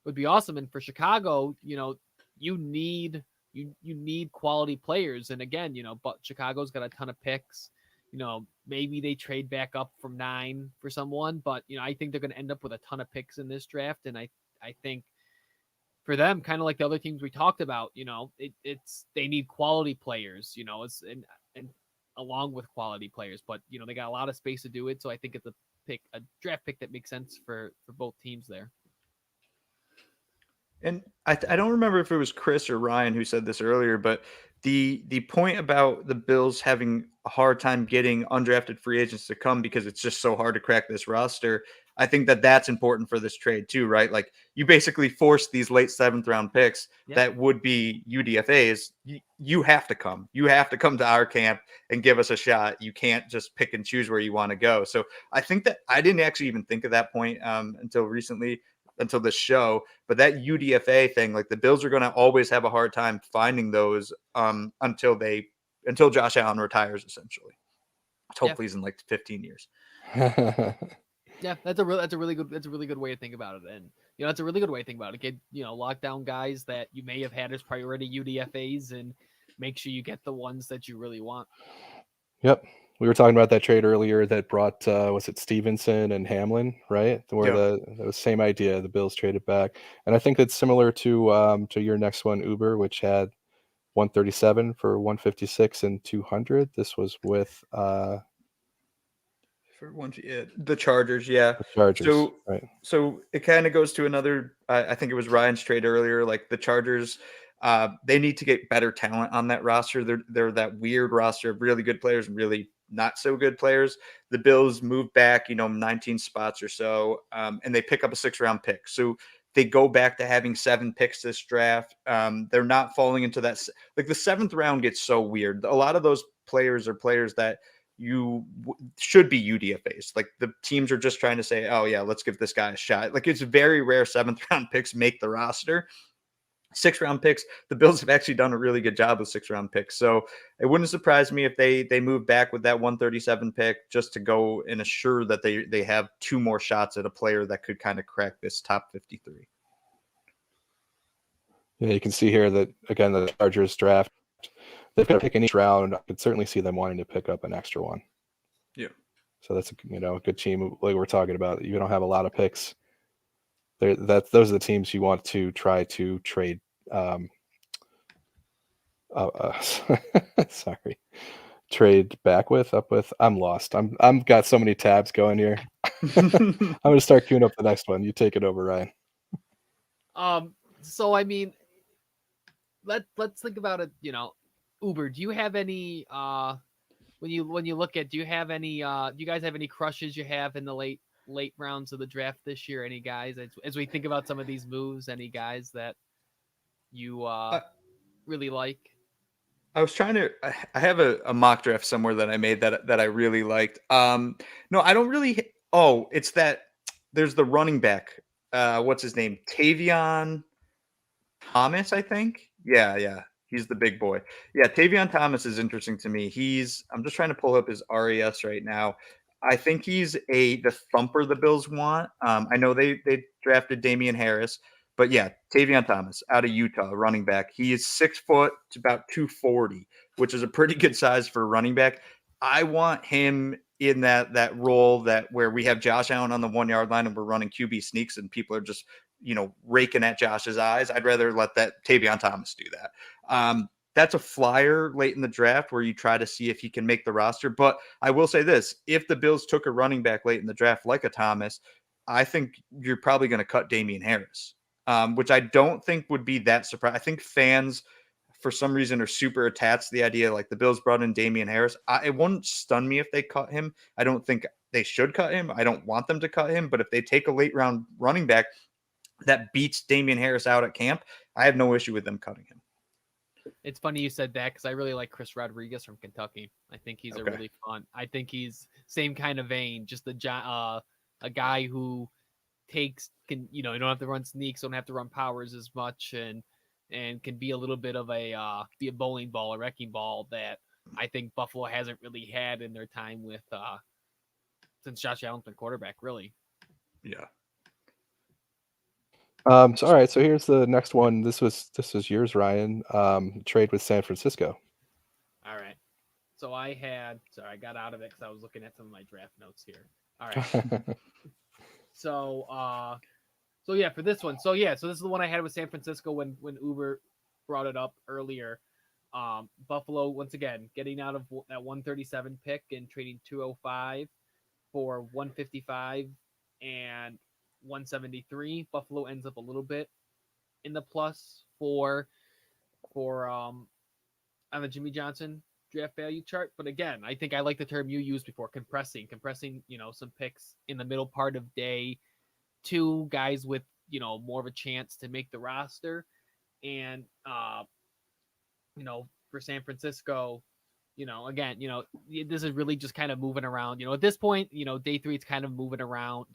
would be awesome. And for Chicago, you need you need quality players. And again, but Chicago's got a ton of picks. Maybe they trade back up from 9 for someone, but I think they're going to end up with a ton of picks in this draft. And I think for them, kind of like the other teams we talked about, it's they need quality players, and along with quality players, but they got a lot of space to do it. So I think it's a draft pick that makes sense for both teams there. And I don't remember if it was Chris or Ryan who said this earlier, but the point about the Bills having a hard time getting undrafted free agents to come because it's just so hard to crack this roster. I think that's important for this trade too, right? Like you basically force these late 7th round picks that would be UDFAs. You have to come. You have to come to our camp and give us a shot. You can't just pick and choose where you want to go. So I think that I didn't actually even think of that point until recently, until this show, but that UDFA thing, like the Bills are going to always have a hard time finding those until Josh Allen retires, essentially. Hopefully he's in like 15 years. Yeah, that's a really good way to think about it. And that's a really good way to think about it. Get lock down guys that you may have had as priority UDFAs and make sure you get the ones that you really want. Yep. We were talking about that trade earlier that brought, was it Stevenson and Hamlin, right? Where the same idea, the Bills traded back. And I think it's similar to your next one, Uber, which had 137 for 156 and 200. This was with the Chargers, yeah. The Chargers, so, right. So it kind of goes to another, I think it was Ryan's trade earlier, like the Chargers, they need to get better talent on that roster. They're that weird roster of really good players and really not so good players. The Bills moved back, 19 spots or so, and they pick up a 6th-round pick. So they go back to having 7 picks this draft. They're not falling into that. Like the 7th round gets so weird. A lot of those players are players that should be UDFAs. Like the teams are just trying to say, oh yeah, let's give this guy a shot. Like it's very rare 7th round picks make the roster. 6th round picks, the Bills have actually done a really good job with 6th round picks. So it wouldn't surprise me if they move back with that 137 pick just to go and assure that they have 2 more shots at a player that could kind of crack this top 53. Yeah, you can see here that again the Chargers draft, they've got to pick in each round. I could certainly see them wanting to pick up an extra one. Yeah. So that's a good team. Like we're talking about, you don't have a lot of picks. Those are the teams you want to try to trade. Sorry, trade back up with. I'm lost. I'm got so many tabs going here. I'm gonna start queuing up the next one. You take it over, Ryan. So I mean, let's think about it. Uber. Do you have any when you look at? Do you have any? Do you guys have any crushes you have in the late rounds of the draft this year? Any guys as we think about some of these moves? Any guys that you really like? I was trying to. I have a mock draft somewhere that I made that I really liked. No, I don't really. Oh, it's that. There's the running back. What's his name? Tavion Thomas, I think. Yeah. He's the big boy. Yeah, Tavion Thomas is interesting to me. I'm just trying to pull up his RES right now. I think he's the thumper the Bills want. I know they drafted Damian Harris, but yeah, Tavion Thomas out of Utah, running back. He is 6 foot to about 240, which is a pretty good size for a running back. I want him in that role where we have Josh Allen on the 1 yard line and we're running QB sneaks and people are just raking at Josh's eyes. I'd rather let that Tavion Thomas do that. That's a flyer late in the draft where you try to see if he can make the roster. But I will say this, if the Bills took a running back late in the draft like a Thomas, I think you're probably going to cut Damian Harris, which I don't think would be that surprising. I think fans, for some reason, are super attached to the idea like the Bills brought in Damian Harris. It wouldn't stun me if they cut him. I don't think they should cut him. I don't want them to cut him. But if they take a late round running back that beats Damian Harris out at camp, I have no issue with them cutting him. It's funny you said that because I really like Chris Rodriguez from Kentucky. I think he's a really fun. I think he's same kind of vein, just a guy who you don't have to run sneaks, don't have to run powers as much, and can be a little bit of a bowling ball, a wrecking ball that I think Buffalo hasn't really had in their time with since Josh Allen's been quarterback, really. Yeah. So all right, so here's the next one. This was yours, Ryan. Trade with San Francisco. All right. So I got out of it because I was looking at some of my draft notes here. All right. So yeah, for this one. So this is the one I had with San Francisco when Uber brought it up earlier. Buffalo once again getting out of that 137 pick and trading 205 for 155 and 173. Buffalo ends up a little bit in the plus for on the Jimmy Johnson draft value chart. But again, I think I like the term you used before, compressing, some picks in the middle part of day 2, guys with, more of a chance to make the roster. And, for San Francisco, again, this is really just kind of moving around, at this point, day 3, it's kind of moving around,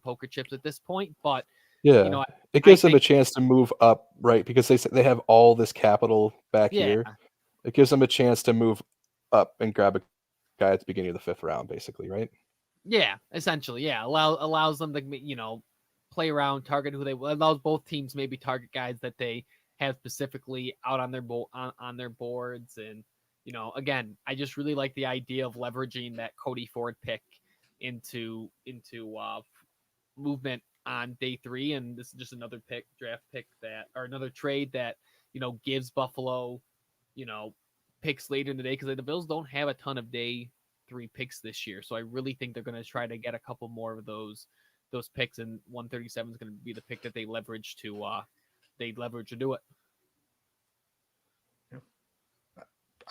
poker chips at this point. But, Yeah, it gives them a chance to move up, right? Because they have all this capital back here. It gives them a chance to move up and grab a guy at the beginning of the 5th round, basically, right? Yeah, essentially, yeah. Allows them to, play around, target who they allows both teams maybe target guys that they have specifically out on their on their boards. And again, I just really like the idea of leveraging that Cody Ford pick into movement on day 3. And this is just another draft pick another trade that gives Buffalo picks later in the day, because the Bills don't have a ton of day 3 picks this year. So I really think they're going to try to get a couple more of those picks, and 137 is going to be the pick that they leverage to do it.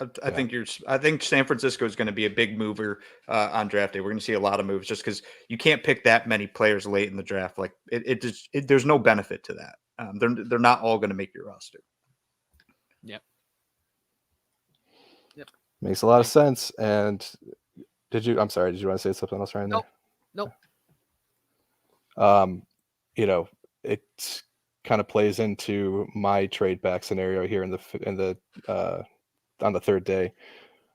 I think San Francisco is going to be a big mover on draft day. We're going to see a lot of moves just because you can't pick that many players late in the draft. Like there's no benefit to that. They're not all going to make your roster. Yep. Makes a lot of sense. And did you want to say something else, Ryan? Nope. It kind of plays into my trade back scenario here on the 3rd day.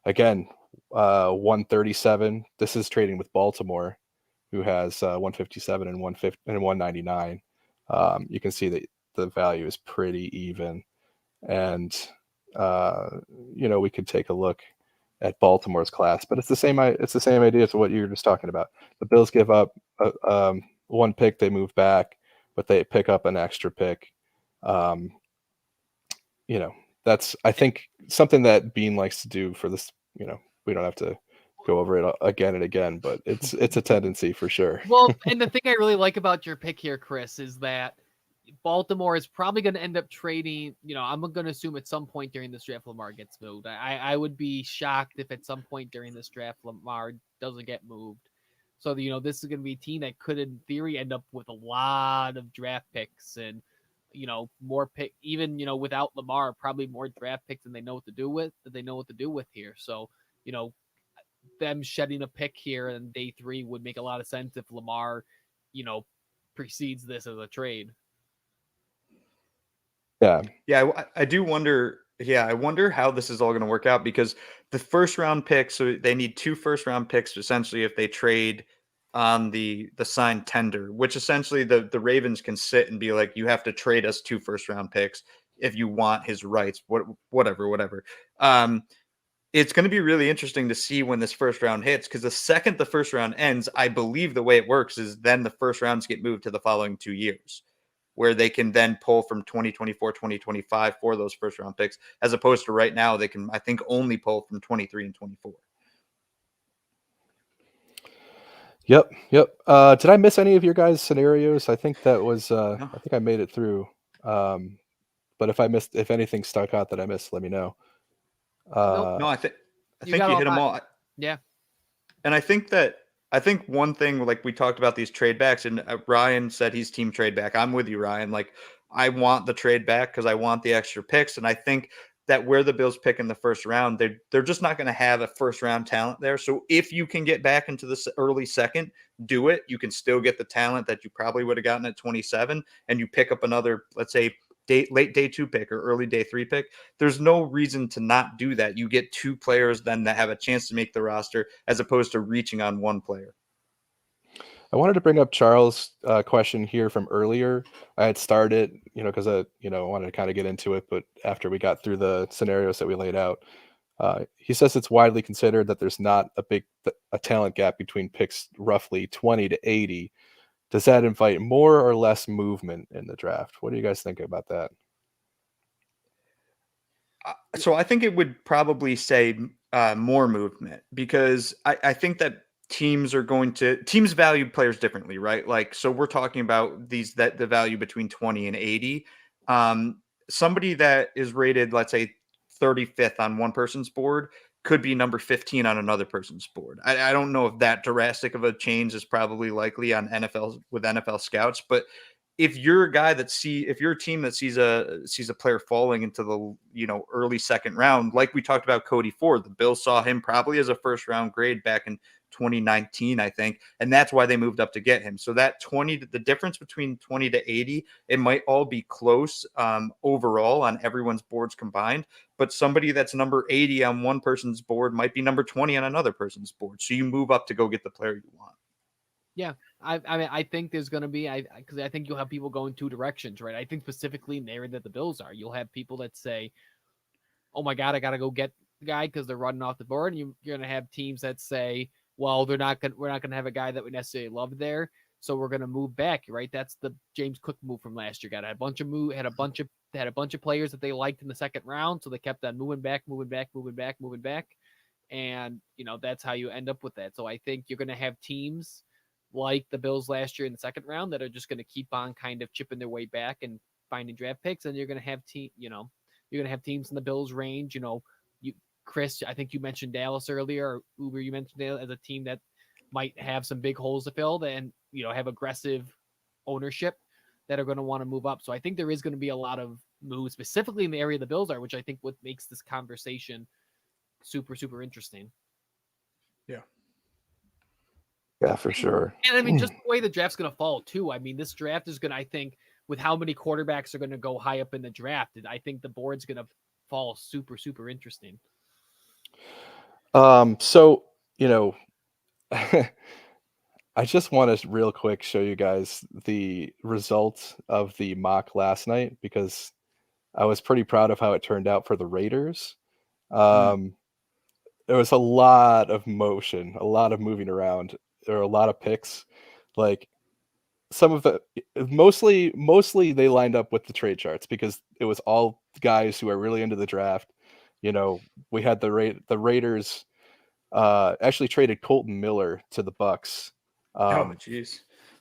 Again, 137. This is trading with Baltimore, who has 157 and 199. You can see that the value is pretty even, and we could take a look at Baltimore's class, but it's the same idea as what you were just talking about. The Bills give up one pick, they move back, but they pick up an extra pick. That's, I think, something that Beane likes to do for this. We don't have to go over it again and again, but it's a tendency for sure. Well, and the thing I really like about your pick here, Chris, is that Baltimore is probably going to end up trading. I'm going to assume at some point during this draft, Lamar gets moved. I would be shocked if at some point during this draft, Lamar doesn't get moved. So, this is going to be a team that could, in theory, end up with a lot of draft picks and, more pick, even, without Lamar, probably more draft picks than they know what to do with here. So, them shedding a pick here in day 3 would make a lot of sense if Lamar, precedes this as a trade. Yeah, I do wonder. Yeah, I wonder how this is all going to work out, because the first round picks, so they need 2 first round picks essentially if they trade on the signed tender, which essentially the Ravens can sit and be like, you have to trade us 2 first round picks if you want his rights, whatever. It's going to be really interesting to see when this first round hits, because the second the first round ends, I believe the way it works is then the first rounds get moved to the following 2 years, where they can then pull from 2024, 2025 for those first round picks, as opposed to right now, they can, I think, only pull from 23 and 24. Yep. Did I miss any of your guys' scenarios? I think that was, No. I think I made it through. But if anything stuck out that I missed, let me know. No, I think you hit them all. Yeah. And I think one thing, like we talked about these trade backs, and Ryan said he's team trade back. I'm with you, Ryan. Like, I want the trade back because I want the extra picks. And I think that where the Bills pick in the first round, they're just not going to have a first round talent there. So if you can get back into the early second, do it. You can still get the talent that you probably would have gotten at 27, and you pick up another, let's say, late day 2 pick or early day 3 pick. There's no reason to not do that. You get 2 players then that have a chance to make the roster, as opposed to reaching on one player. I wanted to bring up Charles' question here from earlier. I had started, because I wanted to kind of get into it, but after we got through the scenarios that we laid out, he says it's widely considered that there's not a talent gap between picks roughly 20 to 80. Does that invite more or less movement in the draft? What do you guys think about that? So I think it would probably say more movement, because I think that teams value players differently, right? Like, so we're talking about the value between 20 and 80. Somebody that is rated, let's say, 35th on one person's board could be number 15 on another person's board. I don't know if that drastic of a change is probably likely on NFL scouts, but if you're if you're a team that sees a player falling into the early second round, like we talked about Cody Ford, the Bills saw him probably as a first round grade back in 2019, I think, and that's why they moved up to get him. So that the difference between 20 to 80, it might all be close overall on everyone's boards combined, but somebody that's number 80 on one person's board might be number 20 on another person's board. So you move up to go get the player you want. Yeah, I mean, I think there's going to be, because I think you'll have people going two directions, right? I think specifically in the area that the Bills are, you'll have people that say, oh my God, I got to go get the guy because they're running off the board. And you're going to have teams that say, well, we're not going to have a guy that we necessarily love there, so we're going to move back, right? That's the James Cook move from last year. Had a bunch of players that they liked in the second round, so they kept on moving back. And, that's how you end up with that. So I think you're going to have teams like the Bills last year in the second round that are just going to keep on kind of chipping their way back and finding draft picks. And you're going to have teams in the Bills range. Chris, I think you mentioned Dallas earlier, or Uber, you mentioned Dallas as a team that might have some big holes to fill and, have aggressive ownership that are going to want to move up. So I think there is going to be a lot of moves specifically in the area the Bills are, which I think what makes this conversation super, super interesting. Yeah. Yeah, for sure. And I mean, just the way the draft's going to fall too. I mean, this draft is going to, I think, with how many quarterbacks are going to go high up in the draft, I think the board's going to fall super, super interesting. So, I just want to real quick show you guys the results of the mock last night, because I was pretty proud of how it turned out for the Raiders. There was a lot of motion, a lot of moving around. There were a lot of picks. Like, some of the mostly they lined up with the trade charts, because it was all guys who are really into the draft. We had the Raiders actually traded Colton Miller to the Bucks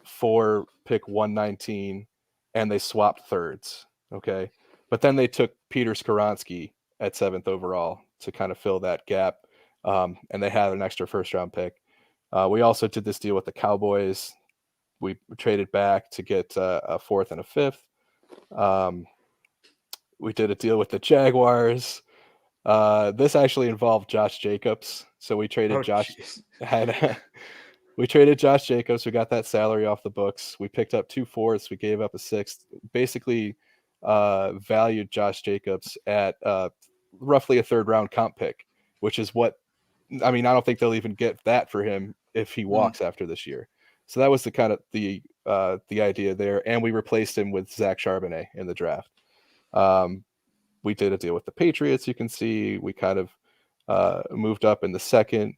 for pick 119, and they swapped thirds. Okay, but then they took Peter Skoronski at 7th overall to kind of fill that gap, and they had an extra first round pick. We also did this deal with the Cowboys. We traded back to get a 4th and a 5th. We did a deal with the Jaguars. This actually involved Josh Jacobs. So we traded we traded Josh Jacobs. We got that salary off the books. We picked up 2 4ths. We gave up a 6th. Basically, valued Josh Jacobs at roughly a 3rd round comp pick, which is what, I mean, I don't think they'll even get that for him if he walks after this year. So that was the kind of the idea there, and we replaced him with Zach Charbonnet in the draft. We did a deal with the Patriots. You can see we kind of moved up in the 2nd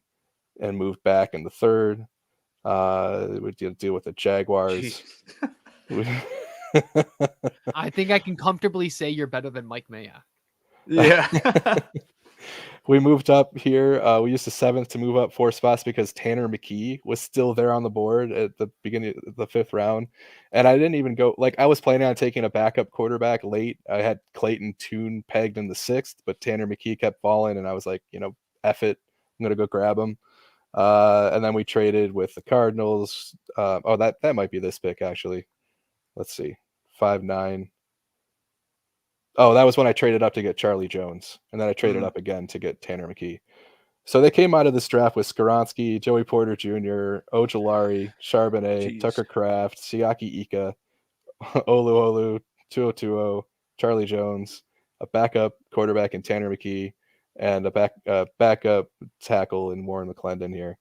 and moved back in the 3rd. We did a deal with the Jaguars. I think I can comfortably say you're better than Mike Maya. Yeah. We moved up here. We used the 7th to move up 4 spots because Tanner McKee was still there on the board at the beginning of the 5th round. And I didn't even go, like, I was planning on taking a backup quarterback late. I had Clayton Tune pegged in the 6th, but Tanner McKee kept falling, and I was like, F it. I'm going to go grab him. And then we traded with the Cardinals. That might be this pick, actually. Let's see. 5-9. Oh, that was when I traded up to get Charlie Jones, and then I traded up again to get Tanner McKee. So they came out of this draft with Skoronski, Joey Porter Jr., Ojulari, Charbonnet, Tucker Kraft, Siaki Ika, Olu, 2020, Charlie Jones, a backup quarterback in Tanner McKee, and a backup tackle in Warren McClendon here.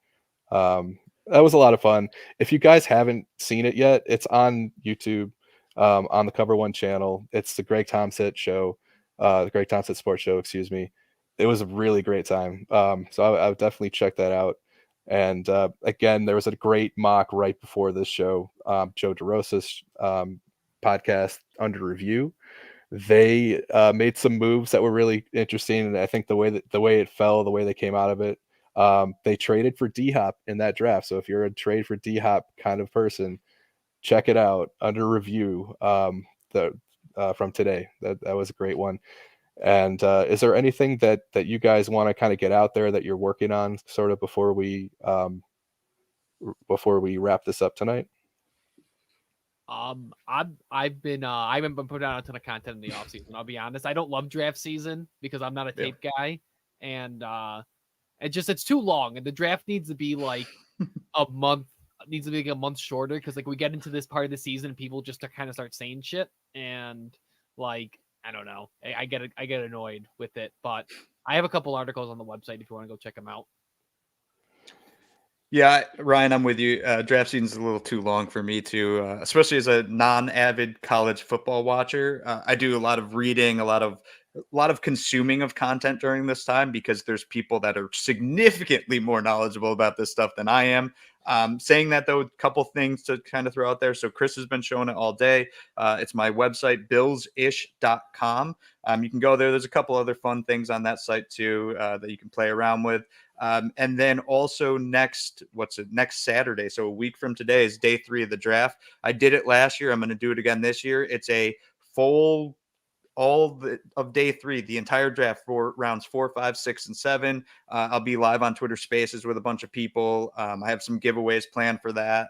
That was a lot of fun. If you guys haven't seen it yet, it's on YouTube, on the Cover One channel. It's the Greg Thompson show, the Greg Thompson Sports Show, excuse me. It was a really great time. So I would definitely check that out. And again, there was a great mock right before this show, Joe DeRosa's podcast Under Review. They made some moves that were really interesting, and I think the way it fell, the way they came out of it, they traded for D-Hop in that draft. So if you're a trade for D-Hop kind of person, check it out Under Review. The From today, that was a great one. And is there anything that you guys want to kind of get out there that you're working on, sort of before we wrap this up tonight? I've been I haven't been putting out a ton of content in the off season. I'll be honest. I don't love draft season because I'm not a tape guy, and it's too long, and the draft needs to be like a month. Needs to be like a month shorter because like we get into this part of the season, and people just kind of start saying shit, and like I don't know. I get annoyed with it, but I have a couple articles on the website if you want to go check them out. Yeah, Ryan, I'm with you. Draft season's a little too long for me too, especially as a non-avid college football watcher. I do a lot of reading, a lot of consuming of content during this time because there's people that are significantly more knowledgeable about this stuff than I am. Saying that though, a couple things to kind of throw out there. So Chris has been showing it all day. It's my website, billsish.com. You can go there. There's a couple other fun things on that site too that you can play around with. And then also next Saturday. So a week from today is day 3 of the draft. I did it last year. I'm going to do it again this year. It's a full of day 3, the entire draft for rounds 4, 5, 6, and 7. I'll be live on Twitter Spaces with a bunch of people. I have some giveaways planned for that.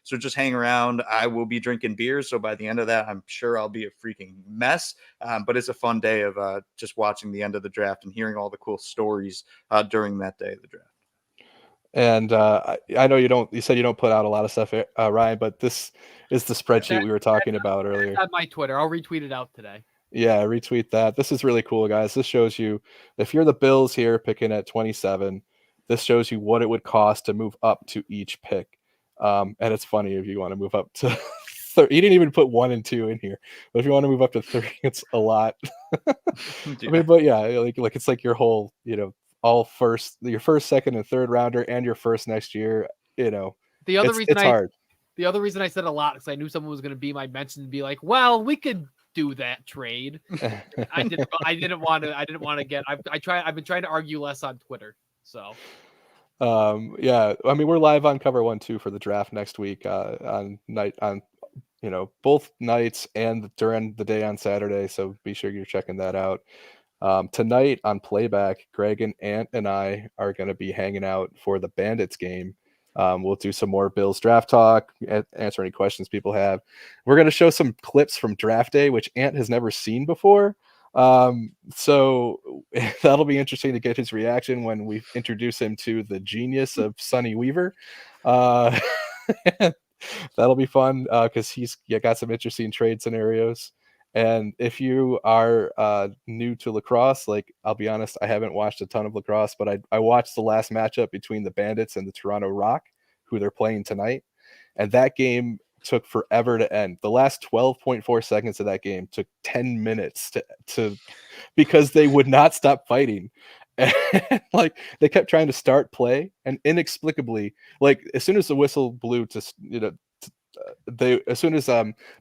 So just hang around. I will be drinking beers. So by the end of that, I'm sure I'll be a freaking mess. But it's a fun day of just watching the end of the draft and hearing all the cool stories during that day of the draft. And I know you said you don't put out a lot of stuff, Ryan, but this is the spreadsheet we were talking about earlier. That's on my Twitter. I'll retweet it out today. Yeah, retweet that. This is really cool, guys. This shows you, if you're the Bills here picking at 27, this shows you what it would cost to move up to each pick. And it's funny if you want to move up to 30. You didn't even put 1 and 2 in here, but if you want to move up to 3, it's a lot. Yeah. I mean, but yeah, like it's like your whole, your first, second, and third rounder, and your first next year. The other it's hard. The other reason I said a lot because I knew someone was going to be my mention and be like, "Well, we could do that trade." I didn't want to get. I've been trying to argue less on Twitter. So. Yeah, I mean, we're live on Cover One too for the draft next week on both nights and during the day on Saturday. So be sure you're checking that out. Tonight on Playback, Greg and Ant and I are going to be hanging out for the Bandits game. We'll do some more Bills draft talk, answer any questions people have. We're going to show some clips from draft day, which Ant has never seen before. So that'll be interesting to get his reaction when we introduce him to the genius of Sonny Weaver. That'll be fun because he's got some interesting trade scenarios. And if you are new to lacrosse, like I'll be honest, I haven't watched a ton of lacrosse, but I watched the last matchup between the Bandits and the Toronto Rock, who they're playing tonight. And that game took forever to end. The last 12.4 seconds of that game took 10 minutes to because they would not stop fighting. And like they kept trying to start play, and inexplicably, like as soon as the whistle blew as soon as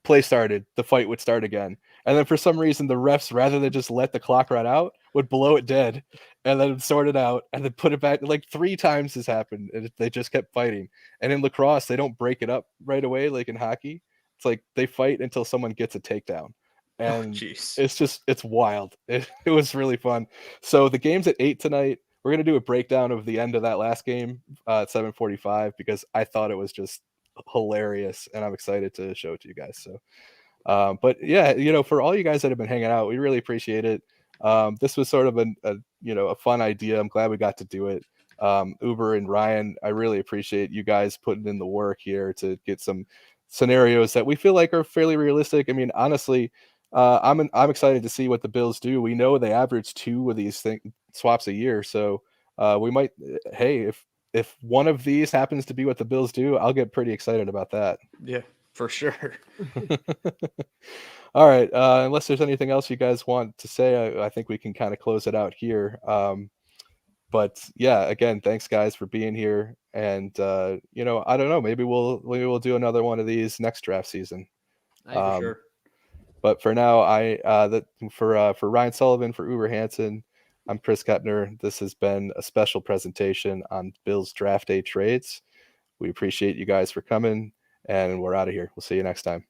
play started, the fight would start again. And then for some reason, the refs, rather than just let the clock run out, would blow it dead and then sort it out and then put it back. Like 3 times this happened, and they just kept fighting. And in lacrosse, they don't break it up right away like in hockey. It's like they fight until someone gets a takedown. And it's wild. It was really fun. So the game's at 8 tonight. We're going to do a breakdown of the end of that last game at 7:45 because I thought it was just hilarious, and I'm excited to show it to you guys. So but yeah, for all you guys that have been hanging out, we really appreciate it. This was sort of a fun idea. I'm glad we got to do it. Uber and Ryan, I really appreciate you guys putting in the work here to get some scenarios that we feel like are fairly realistic. I mean, honestly, I'm excited to see what the Bills do. We know they average 2 of these swaps a year, so we might. Hey, if one of these happens to be what the Bills do, I'll get pretty excited about that. Yeah, for sure. All right. Unless there's anything else you guys want to say, I think we can kind of close it out here. But yeah, again, thanks guys for being here. And you know, I don't know, maybe we'll do another one of these next draft season. For sure. But for now, for Ryan Sullivan, for Uber Hansen, I'm Chris Kepner. This has been a special presentation on Bills draft day trades. We appreciate you guys for coming, and we're out of here. We'll see you next time.